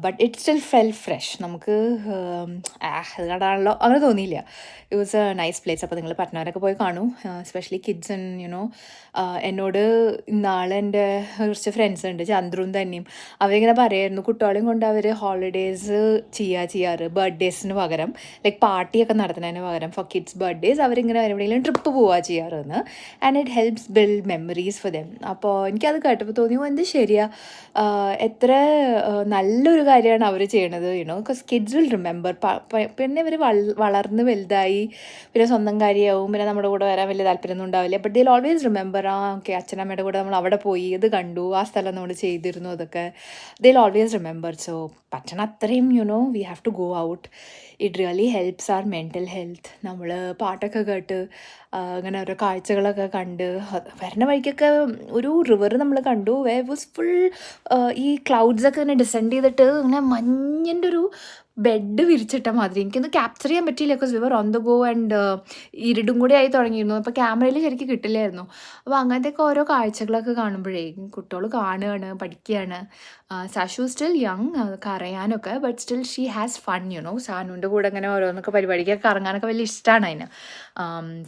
But it still felt fresh. നമുക്ക് അത് കണ്ടാണല്ലോ അങ്ങനെ തോന്നിയില്ല. It was a nice place. അപ്പോൾ നിങ്ങൾ പറ്റുന്നവരൊക്കെ പോയി കാണൂ, എസ്പെഷ്യലി കിഡ്സ് ആൻഡ് എന്നോട് ഇന്നാളെ എൻ്റെ കുറച്ച് ഫ്രണ്ട്സ് ഉണ്ട്, ചന്ദ്രുവും തന്നെയും, അവരിങ്ങനെ പറയായിരുന്നു കുട്ടികളെയും കൊണ്ട് അവർ ഹോളിഡേയ്സ് ചെയ്യാറ് ബർത്ത്ഡേസിന് പകരം, ലൈക്ക് പാർട്ടിയൊക്കെ നടത്തുന്നതിന് പകരം ഫോർ കിഡ്സ് ബർത്ത്ഡേസ് അവരിങ്ങനെ എവിടെയെങ്കിലും ട്രിപ്പ് പോവുക ചെയ്യാറെന്ന്. And it helps build memories for them. അപ്പോൾ എനിക്കത് കേട്ടപ്പോൾ തോന്നി എന്ത് ശരിയാ, എത്ര നല്ലൊരു കാര്യമാണ് അവർ ചെയ്യണത്. Because kids will remember. പിന്നെ ഇവർ വളർന്ന് വലുതായി പിന്നെ സ്വന്തം കാര്യമാവും, പിന്നെ നമ്മുടെ കൂടെ വരാൻ വലിയ താല്പര്യമൊന്നും ഉണ്ടാവില്ല. But they'll always remember, okay അച്ഛനമ്മയുടെ കൂടെ നമ്മൾ അവിടെ പോയി, ഇത് കണ്ടു, ആ സ്ഥലം നമ്മൾ ചെയ്തിരുന്നു, അതൊക്കെ ദിൽ ഓൾവേസ് റിമെമ്പർ. സോ പറ്റണ അത്രയും we have to go out. It really helps our mental health. നമ്മൾ പാട്ടൊക്കെ കേട്ട് അങ്ങനെ ഓരോ കാഴ്ചകളൊക്കെ കണ്ട് വരുന്ന വഴിക്കൊക്കെ ഒരു റിവർ നമ്മൾ കണ്ടു. വാസ് ഫുൾ ഈ ക്ലൗഡ്സൊക്കെ ഇങ്ങനെ ഡിസെൻഡ് ചെയ്തിട്ട് ഇങ്ങനെ മഞ്ഞിൻ്റെ ഒരു ബെഡ് വിരിച്ചിട്ട മാതിരി. എനിക്കൊന്ന് ക്യാപ്ചർ ചെയ്യാൻ പറ്റിയില്ല, because we were on the go and ഇരുടും കൂടി ആയി തുടങ്ങിയിരുന്നു. അപ്പോൾ ക്യാമറയിൽ ശരിക്കും കിട്ടില്ലായിരുന്നു. അപ്പോൾ അങ്ങനത്തെയൊക്കെ ഓരോ കാഴ്ചകളൊക്കെ കാണുമ്പോഴേ കുട്ടികൾ കാണുകയാണ്, പഠിക്കുകയാണ്. സാഷു സ്റ്റിൽ യങ്, അതൊക്കെ അറിയാനൊക്കെ, but still she has fun. സാനുവിൻ്റെ കൂടെ അങ്ങനെ ഓരോന്നൊക്കെ പരിപാടിക്കൊക്കെ ഇറങ്ങാനൊക്കെ വലിയ ഇഷ്ടമാണ് അതിന്.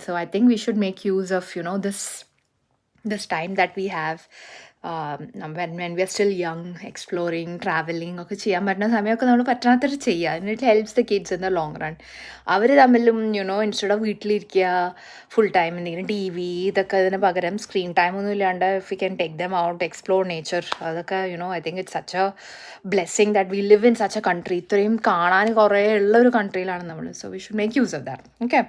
So I think we should make use of this time that we have when we are still young, exploring, traveling ഒക്കെ ചെയ്യാൻ പറ്റുന്ന സമയമൊക്കെ നമ്മൾ പറ്റാത്തൊരു ചെയ്യുക. It helps the kids in the long run. അവർ തമ്മിലും ഇൻസ്റ്റെഡ് ഓഫ് വീട്ടിലിരിക്കുക ഫുൾ ടൈം എന്തെങ്കിലും TV ഇതൊക്കെ അതിന് പകരം സ്ക്രീൻ ടൈം ഒന്നും ഇല്ലാണ്ട് if you can take them out, explore nature, അതൊക്കെ I think it's such a blessing that we live in such a country. ഇത്രയും കാണാൻ കുറേ ഉള്ള ഒരു കൺട്രിയിലാണ് നമ്മൾ. So we should make use of that. Okay,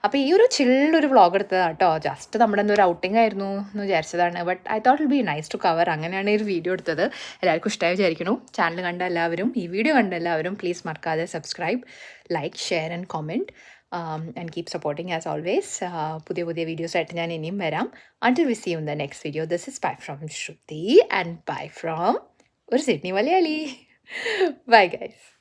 അപ്പോൾ ഈ ഒരു ചില്ലൊരു വ്ളോഗ് എടുത്തതാണ് കേട്ടോ. ജസ്റ്റ് നമ്മുടെ എന്തോ ഒരു ഔട്ടിംഗ് ആയിരുന്നു എന്ന് വിചാരിച്ചതാണ്. But I thought will be nice to cover. അങ്ങനെയാണ് ഈ ഒരു വീഡിയോ എടുത്തത്. എല്ലാവർക്കും ഇഷ്ടമായി വിചാരിക്കുന്നു. ചാനൽ കണ്ട എല്ലാവരും, ഈ വീഡിയോ കണ്ട എല്ലാവരും പ്ലീസ് മറക്കാതെ subscribe, like, share and comment and keep supporting as always. പുതിയ പുതിയ വീഡിയോസായിട്ട് ഞാൻ ഇനിയും വരാം. Until we see you in the next video, this is bye from Shruti and bye from ഒരു സിഡ്നി മലയാളി. Bye guys.